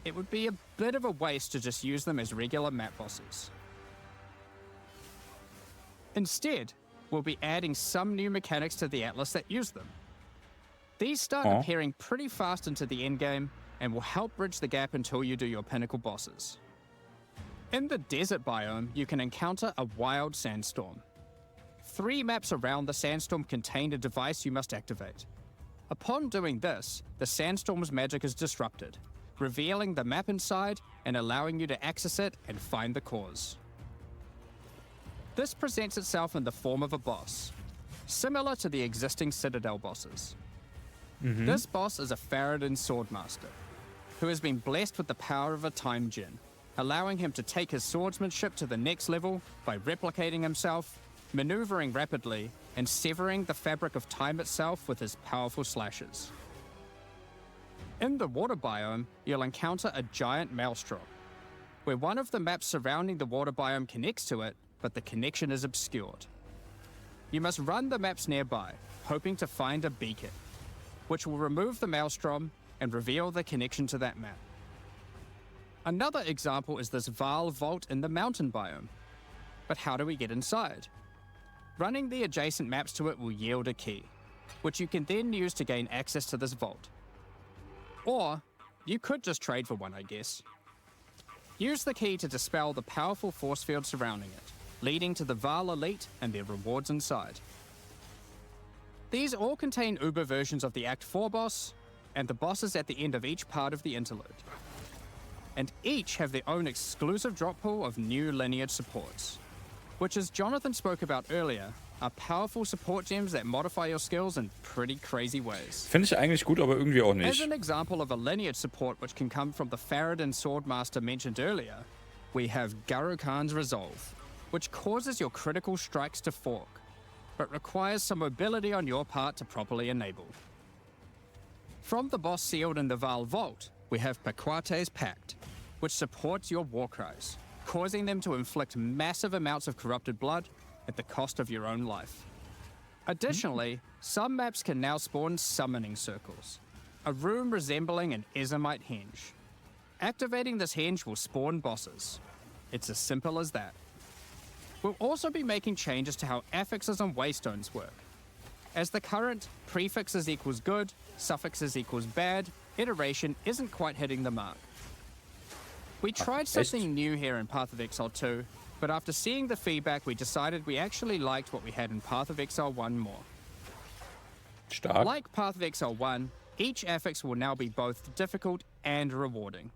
it would be a bit of a waste to just use them as regular map bosses. Instead, we'll be adding some new mechanics to the Atlas that use them. These start appearing pretty fast into the endgame and will help bridge the gap until you do your pinnacle bosses. In the desert biome, you can encounter a wild sandstorm. 3 maps around the sandstorm contain a device you must activate. Upon doing this, the sandstorm's magic is disrupted, revealing the map inside and allowing you to access it and find the cause. This presents itself in the form of a boss, similar to the existing Citadel bosses. This boss is a Faradin Swordmaster, who has been blessed with the power of a time gem, allowing him to take his swordsmanship to the next level by replicating himself, maneuvering rapidly, and severing the fabric of time itself with his powerful slashes. In the water biome, you'll encounter a giant maelstrom, where one of the maps surrounding the water biome connects to it, but the connection is obscured. You must run the maps nearby, hoping to find a beacon, which will remove the maelstrom and reveal the connection to that map. Another example is this Vaal vault in the mountain biome. But how do we get inside? Running the adjacent maps to it will yield a key, which you can then use to gain access to this vault. Or, you could just trade for one, I guess. Use the key to dispel the powerful force field surrounding it, leading to the Vaal Elite and their rewards inside. These all contain Uber versions of the Act 4 boss, and the bosses at the end of each part of the interlude. And each have their own exclusive drop pool of new lineage supports, which, as Jonathan spoke about earlier, are powerful support gems that modify your skills in pretty crazy ways. Finde ich eigentlich gut, aber irgendwie auch As nicht. an example of a lineage support which can come from the Faradin Swordmaster mentioned earlier, we have Gurukhan's Resolve, which causes your critical strikes to fork, but requires some mobility on your part to properly enable. From the boss sealed in the Vaal Vault, we have Paquate's Pact, which supports your war cries, causing them to inflict massive amounts of corrupted blood at the cost of your own life. Additionally, some maps can now spawn summoning circles, a room resembling an Ezomite henge. Activating this henge will spawn bosses. It's as simple as that. We'll also be making changes to how affixes and waystones work. As the current prefixes equals good, suffixes equals bad iteration isn't quite hitting the mark. We tried something new here in Path of Exile 2, but after seeing the feedback, we decided we actually liked what we had in Path of Exile 1 more. Stark. Like Path of Exile 1, each affix will now be both difficult and rewarding.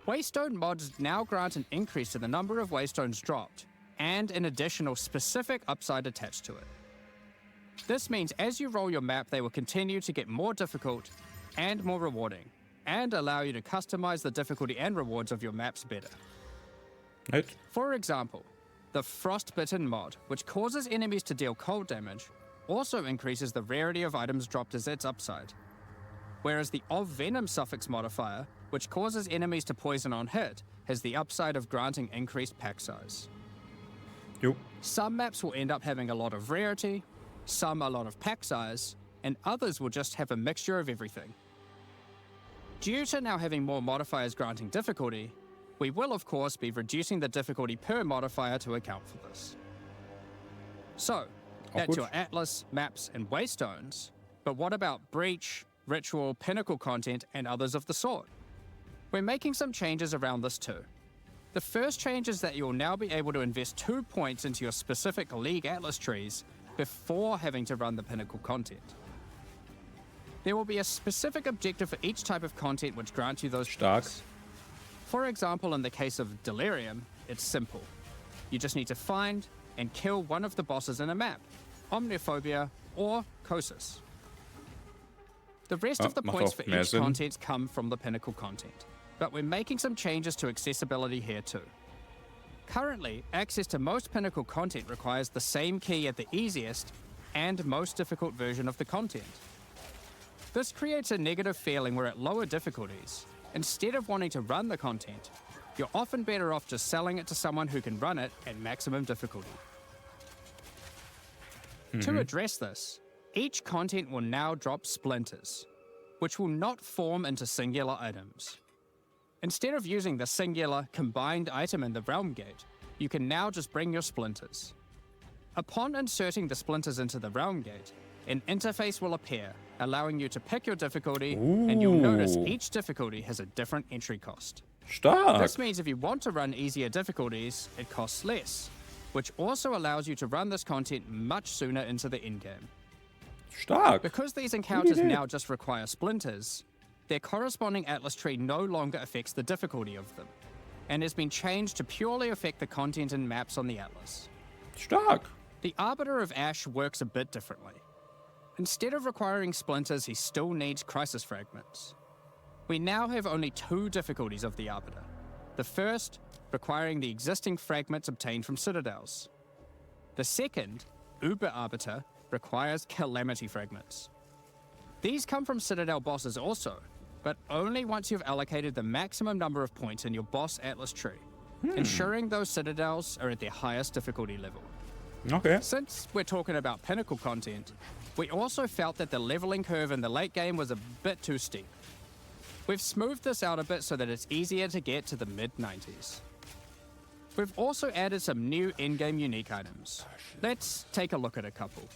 Waystone mods now grant an increase to the number of waystones dropped, and an additional specific upside attached to it. This means as you roll your map, they will continue to get more difficult and more rewarding, and allow you to customize the difficulty and rewards of your maps better. Right. For example, the Frostbitten mod, which causes enemies to deal cold damage, also increases the rarity of items dropped as its upside. Whereas the Of Venom suffix modifier, which causes enemies to poison on hit, has the upside of granting increased pack size. Jo. Some maps will end up having a lot of rarity, some a lot of pack size, and others will just have a mixture of everything. Due to now having more modifiers granting difficulty, we will of course be reducing the difficulty per modifier to account for this. So, that's gut. your Atlas, maps, and waystones, but what about Breach, Ritual, Pinnacle content, and others of the sort? We're making some changes around this too. The first change is that you'll now be able to invest 2 points into your specific League Atlas trees before having to run the Pinnacle content. There will be a specific objective for each type of content which grants you those Stark. points. For example, in the case of Delirium, it's simple. You just need to find and kill one of the bosses in a map, Omniophobia or Kosis. The rest of the macht points auch for mehr each Sinn. content come from the Pinnacle content, but we're making some changes to accessibility here too. Currently, access to most Pinnacle content requires the same key at the easiest and most difficult version of the content. This creates a negative feeling where at lower difficulties, instead of wanting to run the content, you're often better off just selling it to someone who can run it at maximum difficulty. To address this, each content will now drop splinters, which will not form into singular items. Instead of using the singular combined item in the realm gate, you can now just bring your splinters. Upon inserting the splinters into the realm gate, an interface will appear, allowing you to pick your difficulty, and you'll notice Ooh. each difficulty has a different entry cost. Stark. This means if you want to run easier difficulties, it costs less, which also allows you to run this content much sooner into the endgame. Stark. Because these encounters idea. now just require splinters, their corresponding Atlas tree no longer affects the difficulty of them, and has been changed to purely affect the content and maps on the Atlas. Stark. The Arbiter of Ash works a bit differently. Instead of requiring splinters, he still needs crisis fragments. We now have only 2 difficulties of the Arbiter. The first, requiring the existing fragments obtained from citadels. The second, Uber Arbiter, requires calamity fragments. These come from citadel bosses also, but only once you've allocated the maximum number of points in your boss Atlas tree, ensuring those citadels are at their highest difficulty level. Okay. Since we're talking about Pinnacle content, we also felt that the leveling curve in the late game was a bit too steep. We've smoothed this out a bit so that it's easier to get to the mid-90s. We've also added some new in-game unique items. Let's take a look at a couple.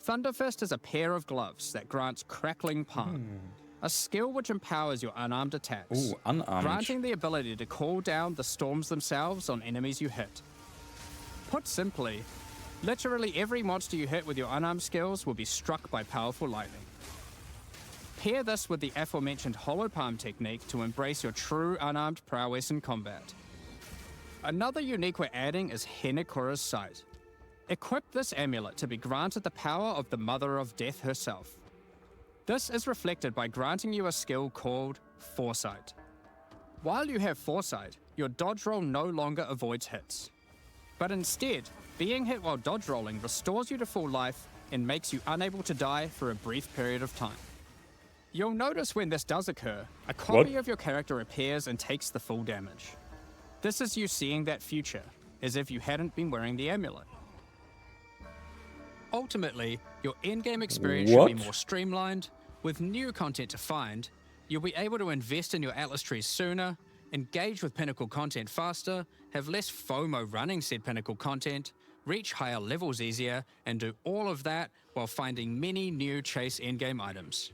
Thunderfist is a pair of gloves that grants Crackling Palm, a skill which empowers your unarmed attacks, Ooh, unarmed. granting the ability to call down the storms themselves on enemies you hit. Put simply, literally every monster you hit with your unarmed skills will be struck by powerful lightning. Pair this with the aforementioned Hollow Palm technique to embrace your true unarmed prowess in combat. Another unique we're adding is Henekura's Sight. Equip this amulet to be granted the power of the Mother of Death herself. This is reflected by granting you a skill called Foresight. While you have Foresight, your dodge roll no longer avoids hits. But instead, being hit while dodge rolling restores you to full life and makes you unable to die for a brief period of time. You'll notice when this does occur, a copy of your character appears and takes the full damage. This is you seeing that future, as if you hadn't been wearing the amulet. Ultimately, your in-game experience should be What? more streamlined. With new content to find, you'll be able to invest in your Atlas trees sooner, engage with pinnacle content faster, have less FOMO running said pinnacle content, reach higher levels easier, and do all of that while finding many new chase endgame items.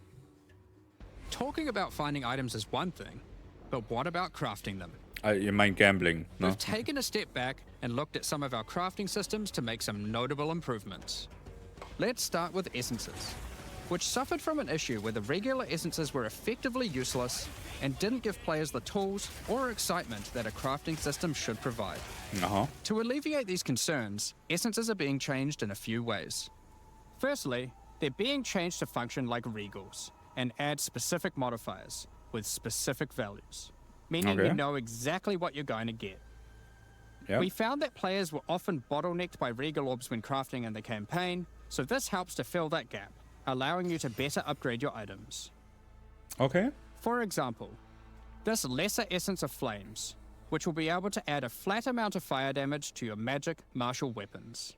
Talking about finding items is one thing, but what about crafting them? Ihr meint Gambling, ne? We've taken a step back and looked at some of our crafting systems to make some notable improvements. Let's start with essences, which suffered from an issue where the regular essences were effectively useless and didn't give players the tools or excitement that a crafting system should provide. To alleviate these concerns, essences are being changed in a few ways. Firstly, they're being changed to function like regals and add specific modifiers with specific values, meaning you know exactly what you're going to get. We found that players were often bottlenecked by regal orbs when crafting in the campaign, so this helps to fill that gap, allowing you to better upgrade your items. For example, this Lesser Essence of Flames, which will be able to add a flat amount of fire damage to your magic martial weapons.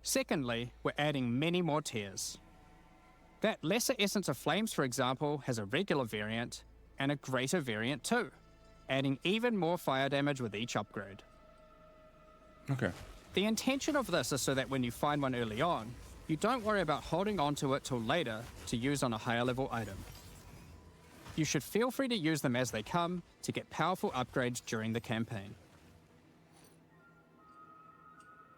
Secondly, we're adding many more tiers. That Lesser Essence of Flames, for example, has a regular variant and a greater variant too, adding even more fire damage with each upgrade. The intention of this is so that when you find one early on, you don't worry about holding on to it till later to use on a higher level item. You should feel free to use them as they come to get powerful upgrades during the campaign.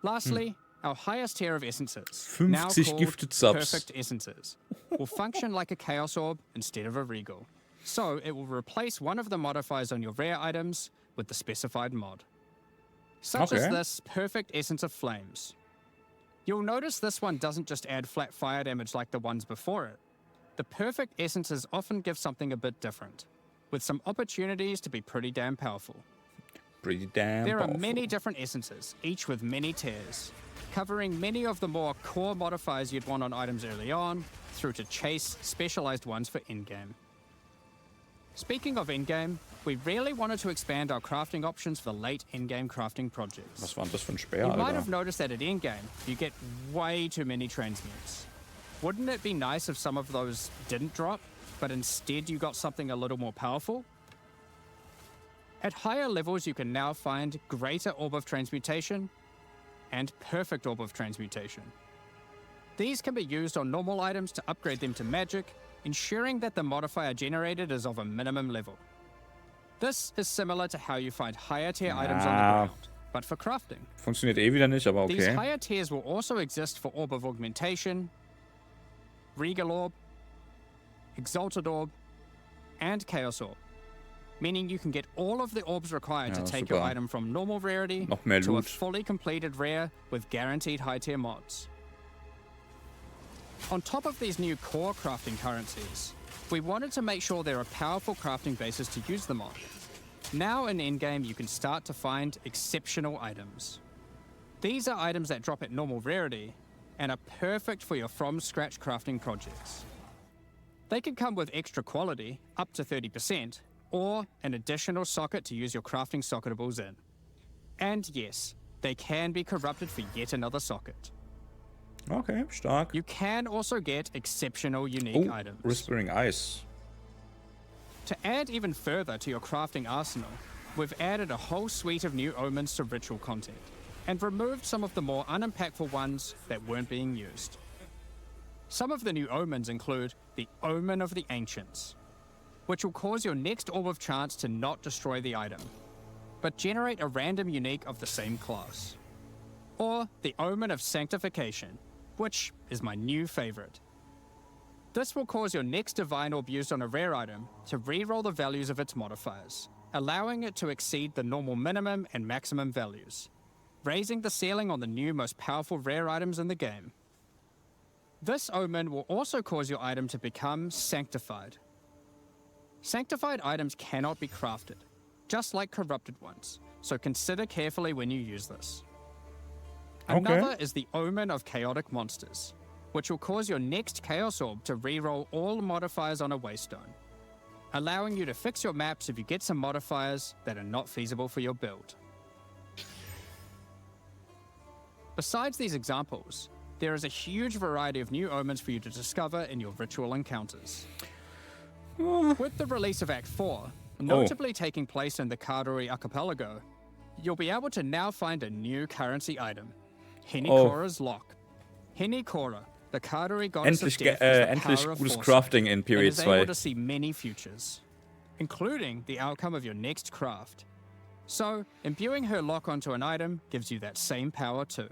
Lastly, our highest tier of essences, now 50 called gifted subs. Perfect Essences, will function like a Chaos Orb instead of a Regal. So it will replace one of the modifiers on your rare items with the specified mod. Such as this Perfect Essence of Flames. You'll notice this one doesn't just add flat fire damage like the ones before it. The Perfect Essences often give something a bit different, with some opportunities to be pretty damn powerful. There are many different essences, each with many tiers, covering many of the more core modifiers you'd want on items early on, through to chase specialized ones for in-game. Speaking of in-game, we really wanted to expand our crafting options for late in-game crafting projects. Was war denn das für ein Speer, You might Alter? have noticed that at in-game, you get way too many transmutes. Wouldn't it be nice if some of those didn't drop, but instead you got something a little more powerful? At higher levels, you can now find Greater Orb of Transmutation and Perfect Orb of Transmutation. These can be used on normal items to upgrade them to magic, ensuring that the modifier generated is of a minimum level. This is similar to how you find higher tier items on the ground, but for crafting. Funktioniert eh wieder nicht, aber These okay. higher tiers will also exist for Orb of Augmentation, Regal Orb, Exalted Orb, and Chaos Orb, meaning you can get all of the orbs required to take your super. item from normal rarity Noch mehr to a Loot. fully completed rare with guaranteed high tier mods. On top of these new core crafting currencies, we wanted to make sure there are powerful crafting bases to use them on. Now in endgame, you can start to find exceptional items. These are items that drop at normal rarity and are perfect for your from-scratch crafting projects. They can come with extra quality, up to 30%, or an additional socket to use your crafting socketables in. And yes, they can be corrupted for yet another socket. Okay, stark. You can also get exceptional unique Oh, items. Whispering Ice. To add even further to your crafting arsenal, we've added a whole suite of new omens to ritual content, and removed some of the more unimpactful ones that weren't being used. Some of the new omens include the Omen of the Ancients, which will cause your next Orb of Chance to not destroy the item, but generate a random unique of the same class. Or the Omen of Sanctification, which is my new favorite. This will cause your next Divine Orb used on a rare item to reroll the values of its modifiers, allowing it to exceed the normal minimum and maximum values, raising the ceiling on the new most powerful rare items in the game. This Omen will also cause your item to become Sanctified. Sanctified items cannot be crafted, just like corrupted ones, so consider carefully when you use this. Another is the Omen of Chaotic Monsters, which will cause your next Chaos Orb to reroll all modifiers on a Waystone, allowing you to fix your maps if you get some modifiers that are not feasible for your build. Besides these examples, there is a huge variety of new omens for you to discover in your ritual encounters. With the release of Act 4, notably taking place in the Karui archipelago, you'll be able to now find a new currency item, Henikora's Lock. Henikora, the Karui goddess of death, is the endlich power of gutes foresight, Crafting in and Period is able 2. to see many futures, including the outcome of your next craft. So, imbuing her lock onto an item gives you that same power too.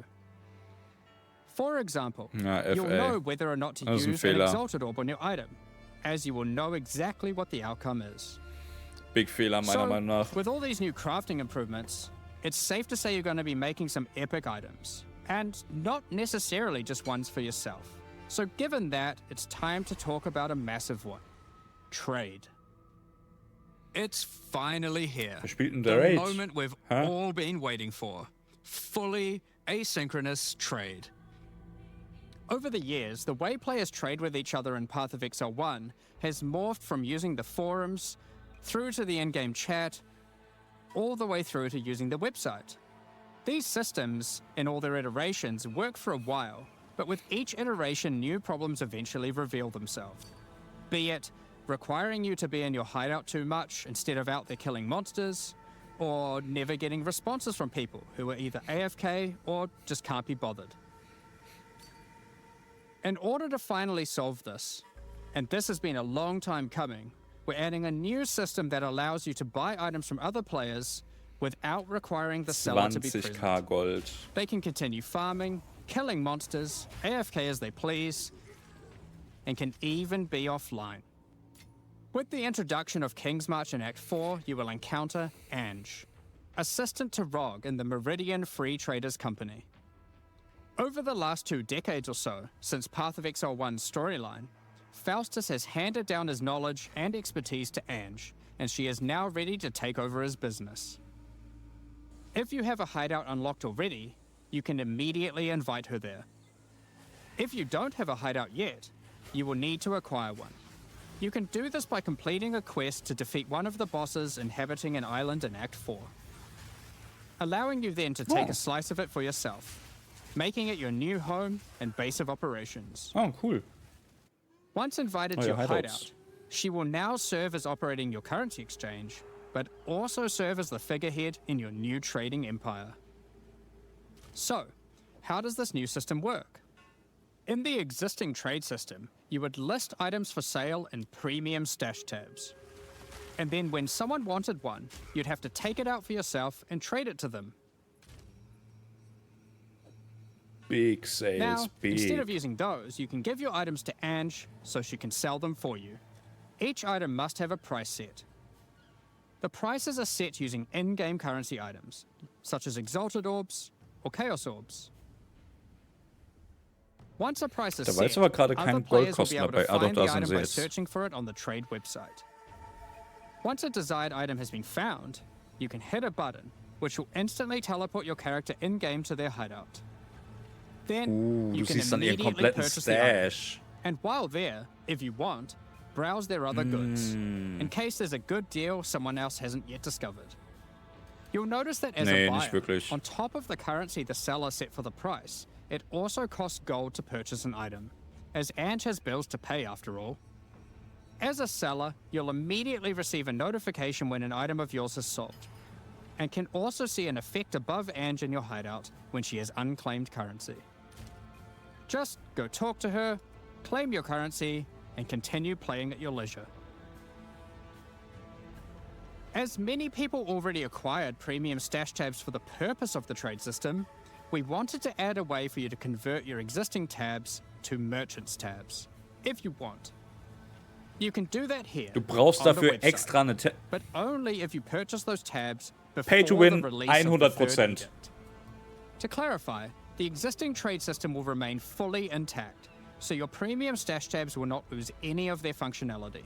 For example, Ja, you'll FA. know whether or not to Das ist ein use an Fehler. exalted orb on your item, as you will know exactly what the outcome is. Big Fehler meiner Meinung nach. With all these new crafting improvements, it's safe to say you're going to be making some epic items, and not necessarily just ones for yourself. So given that, it's time to talk about a massive one. Trade. It's finally here. Wer spielt denn The der Raid? moment we've Hä? all been waiting for. Fully asynchronous trade. Over the years, the way players trade with each other in Path of Exile 1 has morphed from using the forums, through to the in-game chat, all the way through to using the website. These systems, in all their iterations, work for a while, but with each iteration, new problems eventually reveal themselves. Be it requiring you to be in your hideout too much instead of out there killing monsters, or never getting responses from people who are either AFK or just can't be bothered. In order to finally solve this, and this has been a long time coming, we're adding a new system that allows you to buy items from other players without requiring the seller to be present. 20k Gold. They can continue farming, killing monsters, AFK as they please, and can even be offline. With the introduction of King's March in Act 4, you will encounter Ange, assistant to Rog in the Meridian Free Traders Company. Over the last 2 decades or so, since Path of Exile 1's storyline, Faustus has handed down his knowledge and expertise to Ange, and she is now ready to take over his business. If you have a hideout unlocked already, you can immediately invite her there. If you don't have a hideout yet, you will need to acquire one. You can do this by completing a quest to defeat one of the bosses inhabiting an island in Act 4, allowing you then to take a slice of it for yourself, making it your new home and base of operations. Oh, cool. Once invited to your your hideouts. hideout, she will now serve as operating your currency exchange, but also serve as the figurehead in your new trading empire. So, how does this new system work? In the existing trade system, you would list items for sale in premium stash tabs. And then when someone wanted one, you'd have to take it out for yourself and trade it to them. Big sales, Now, big. instead of using those, you can give your items to Ange so she can sell them for you. Each item must have a price set. The prices are set using in-game currency items, such as Exalted Orbs or Chaos Orbs. Once a price is Da weiß set, aber gerade other kein players will be Goldkosten able dabei. to Ah, doch, find da the sind item sie by jetzt. searching for it on the trade website. Once a desired item has been found, you can hit a button, which will instantly teleport your character in-game to their hideout. Then, you Du can siehst dann ihren immediately kompletten purchase the item. Stash. And while there, if you want, browse their other goods, in case there's a good deal someone else hasn't yet discovered. You'll notice that as Nee, a nicht buyer, wirklich. on top of the currency the seller set for the price, it also costs gold to purchase an item, as Ange has bills to pay after all. As a seller, you'll immediately receive a notification when an item of yours is sold, and can also see an effect above Ange in your hideout when she has unclaimed currency. Just go talk to her, claim your currency, and continue playing at your leisure. As many people already acquired premium stash tabs for the purpose of the trade system, we wanted to add a way for you to convert your existing tabs to merchants tabs, if you want. You can do that here. Du brauchst on the dafür website, extra eine but only if you purchase those tabs before Pay to win, the release of the third 100%. edict. To clarify, the existing trade system will remain fully intact, so your premium stash tabs will not lose any of their functionality.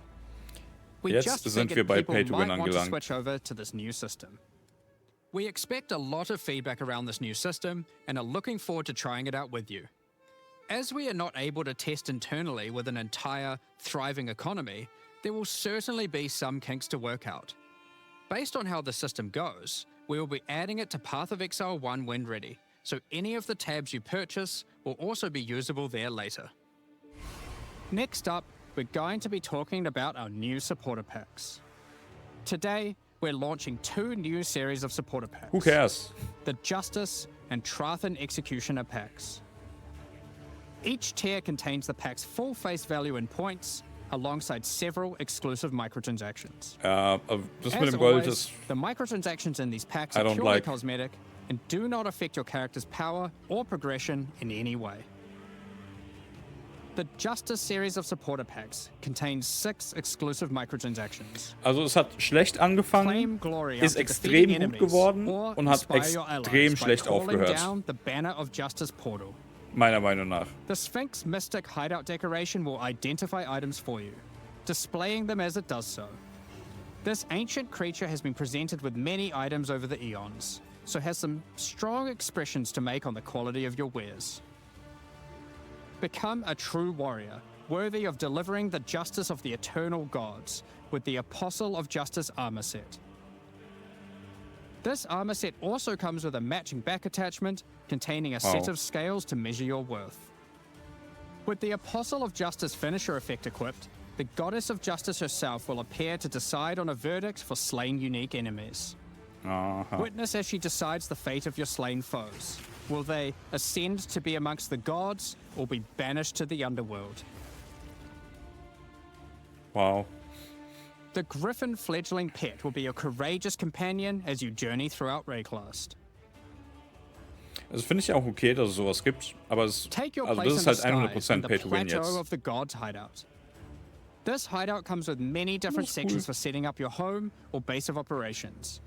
We Jetzt just sind wir figured bei people Pay to Win might want to angelangt. switch over to this new system. We expect a lot of feedback around this new system and are looking forward to trying it out with you. As we are not able to test internally with an entire, thriving economy, there will certainly be some kinks to work out. Based on how the system goes, we will be adding it to Path of Exile 1 when ready, so any of the tabs you purchase will also be usable there later. Next up, we're going to be talking about our new supporter packs. Today, we're launching 2 new series of supporter packs. Who cares? The Justice and Trathan Executioner packs. Each tier contains the pack's full face value in points, alongside several exclusive microtransactions. Das mit As dem Gold always, ist... the microtransactions in these packs I are don't purely like. cosmetic and do not affect your character's power or progression in any way. The Justice series of supporter packs contains 6 exclusive microtransactions. Also es hat schlecht angefangen, Claim glory ist after defeating extrem gut enemies, geworden or und hat inspire your allies extrem by schlecht calling aufgehört. down the Banner of Justice portal. Meiner Meinung nach. The Sphinx Mystic hideout decoration will identify items for you, displaying them as it does so. This ancient creature has been presented with many items over the eons, so has some strong expressions to make on the quality of your wares. Become a true warrior, worthy of delivering the justice of the eternal gods with the Apostle of Justice armor set. This armor set also comes with a matching back attachment containing a set of scales to measure your worth. With the Apostle of Justice finisher effect equipped, the Goddess of Justice herself will appear to decide on a verdict for slain unique enemies. Witness as she decides the fate of your slain foes. Will they ascend to be amongst the gods or be banished to the underworld? Wow. The Griffin fledgling pet will be a courageous companion as you journey throughout Rayclast. Also finde ich auch okay, dass es sowas gibt, aber es, Take your also place das ist in the halt skies 100% in the Pay to Win plateau jetzt. of the gods hideout. This hideout comes with many different sections for setting up your home or base of operations.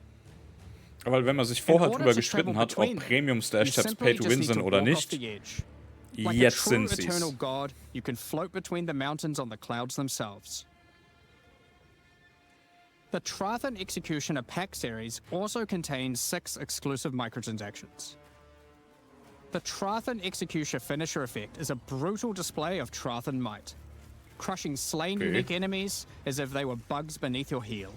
Aber wenn man sich In vorher order drüber to travel gestritten hat, ob between them, Premium you Stash Tabs simply Pay to just Win need sind to oder walk off nicht, the edge. Like a jetzt true sind sie's. eternal god, you can float between the mountains on the clouds themselves. The Trathan Executioner pack series also contains 6 exclusive microtransactions. The Trathan Executioner finisher effect is a brutal display of Trathan might, crushing slain unique enemies as if they were bugs beneath your heel.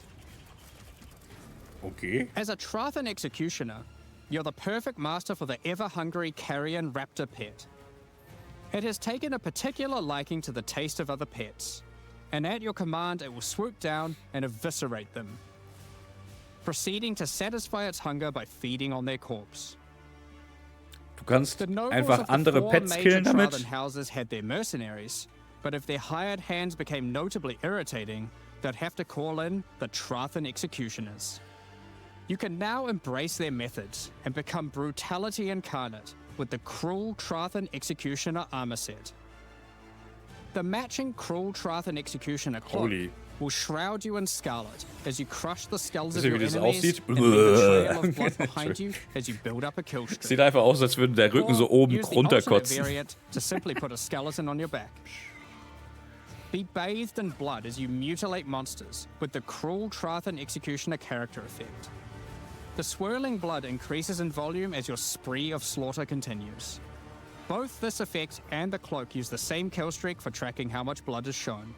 Okay. As a Trathan Executioner, you're the perfect master for the ever-hungry carrion raptor pet. It has taken a particular liking to the taste of other pets, and at your command it will swoop down and eviscerate them, proceeding to satisfy its hunger by feeding on their corpse. Du kannst The nobles einfach of the andere 4 Pets major killen damit. Trathan houses had their mercenaries, but if their hired hands became notably irritating, they'd have to call in the Trathan Executioners. You can now embrace their methods and become brutality incarnate with the Cruel Trathan Executioner armor set. The matching Cruel Trathan Executioner cloak Holy. will shroud you in scarlet as you crush the skulls of Wisst ihr, your wie das enemies aussieht? and leave a trail of blood behind you as you build up a kill streak. Sieht einfach aus, als würde der Rücken Or so oben use the alternate runterkotzen. variant to simply put a skeleton on your back. Be bathed in blood as you mutilate monsters with the Cruel Trathan Executioner character effect. The swirling blood increases in volume as your spree of slaughter continues. Both this effect and the cloak use the same kill streak for tracking how much blood is shown.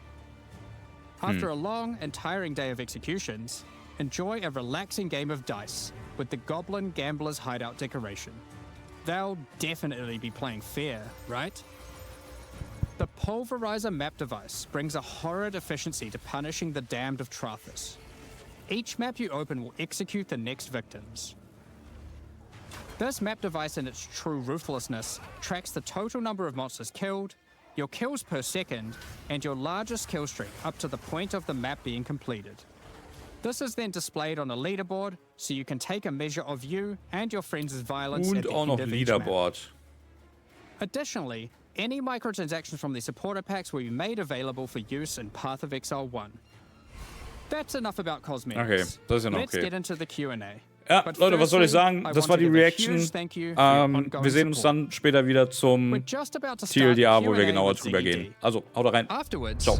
After a long and tiring day of executions, enjoy a relaxing game of dice with the Goblin Gambler's Hideout decoration. They'll definitely be playing fair, right? The Pulverizer map device brings a horrid efficiency to punishing the damned of Trathis. Each map you open will execute the next victims. This map device in its true ruthlessness tracks the total number of monsters killed, your kills per second, and your largest kill streak up to the point of the map being completed. This is then displayed on a leaderboard so you can take a measure of you and your friends' violence at Und the auch noch end of each map. Leaderboard. Additionally, any microtransactions from the supporter packs will be made available for use in Path of Exile 1. That's enough about cosmetics. Okay, das ist ja noch Let's okay. get into the Q&A. Ja, But Leute, was soll ich firstly, sagen? I Das want war to die give a Reaction. huge thank you for your ongoing Wir sehen uns support. dann später wieder zum We're just about to start TLDA, wo wir Q&A genauer with drüber ZED. gehen. Also, haut rein. Afterwards, Ciao.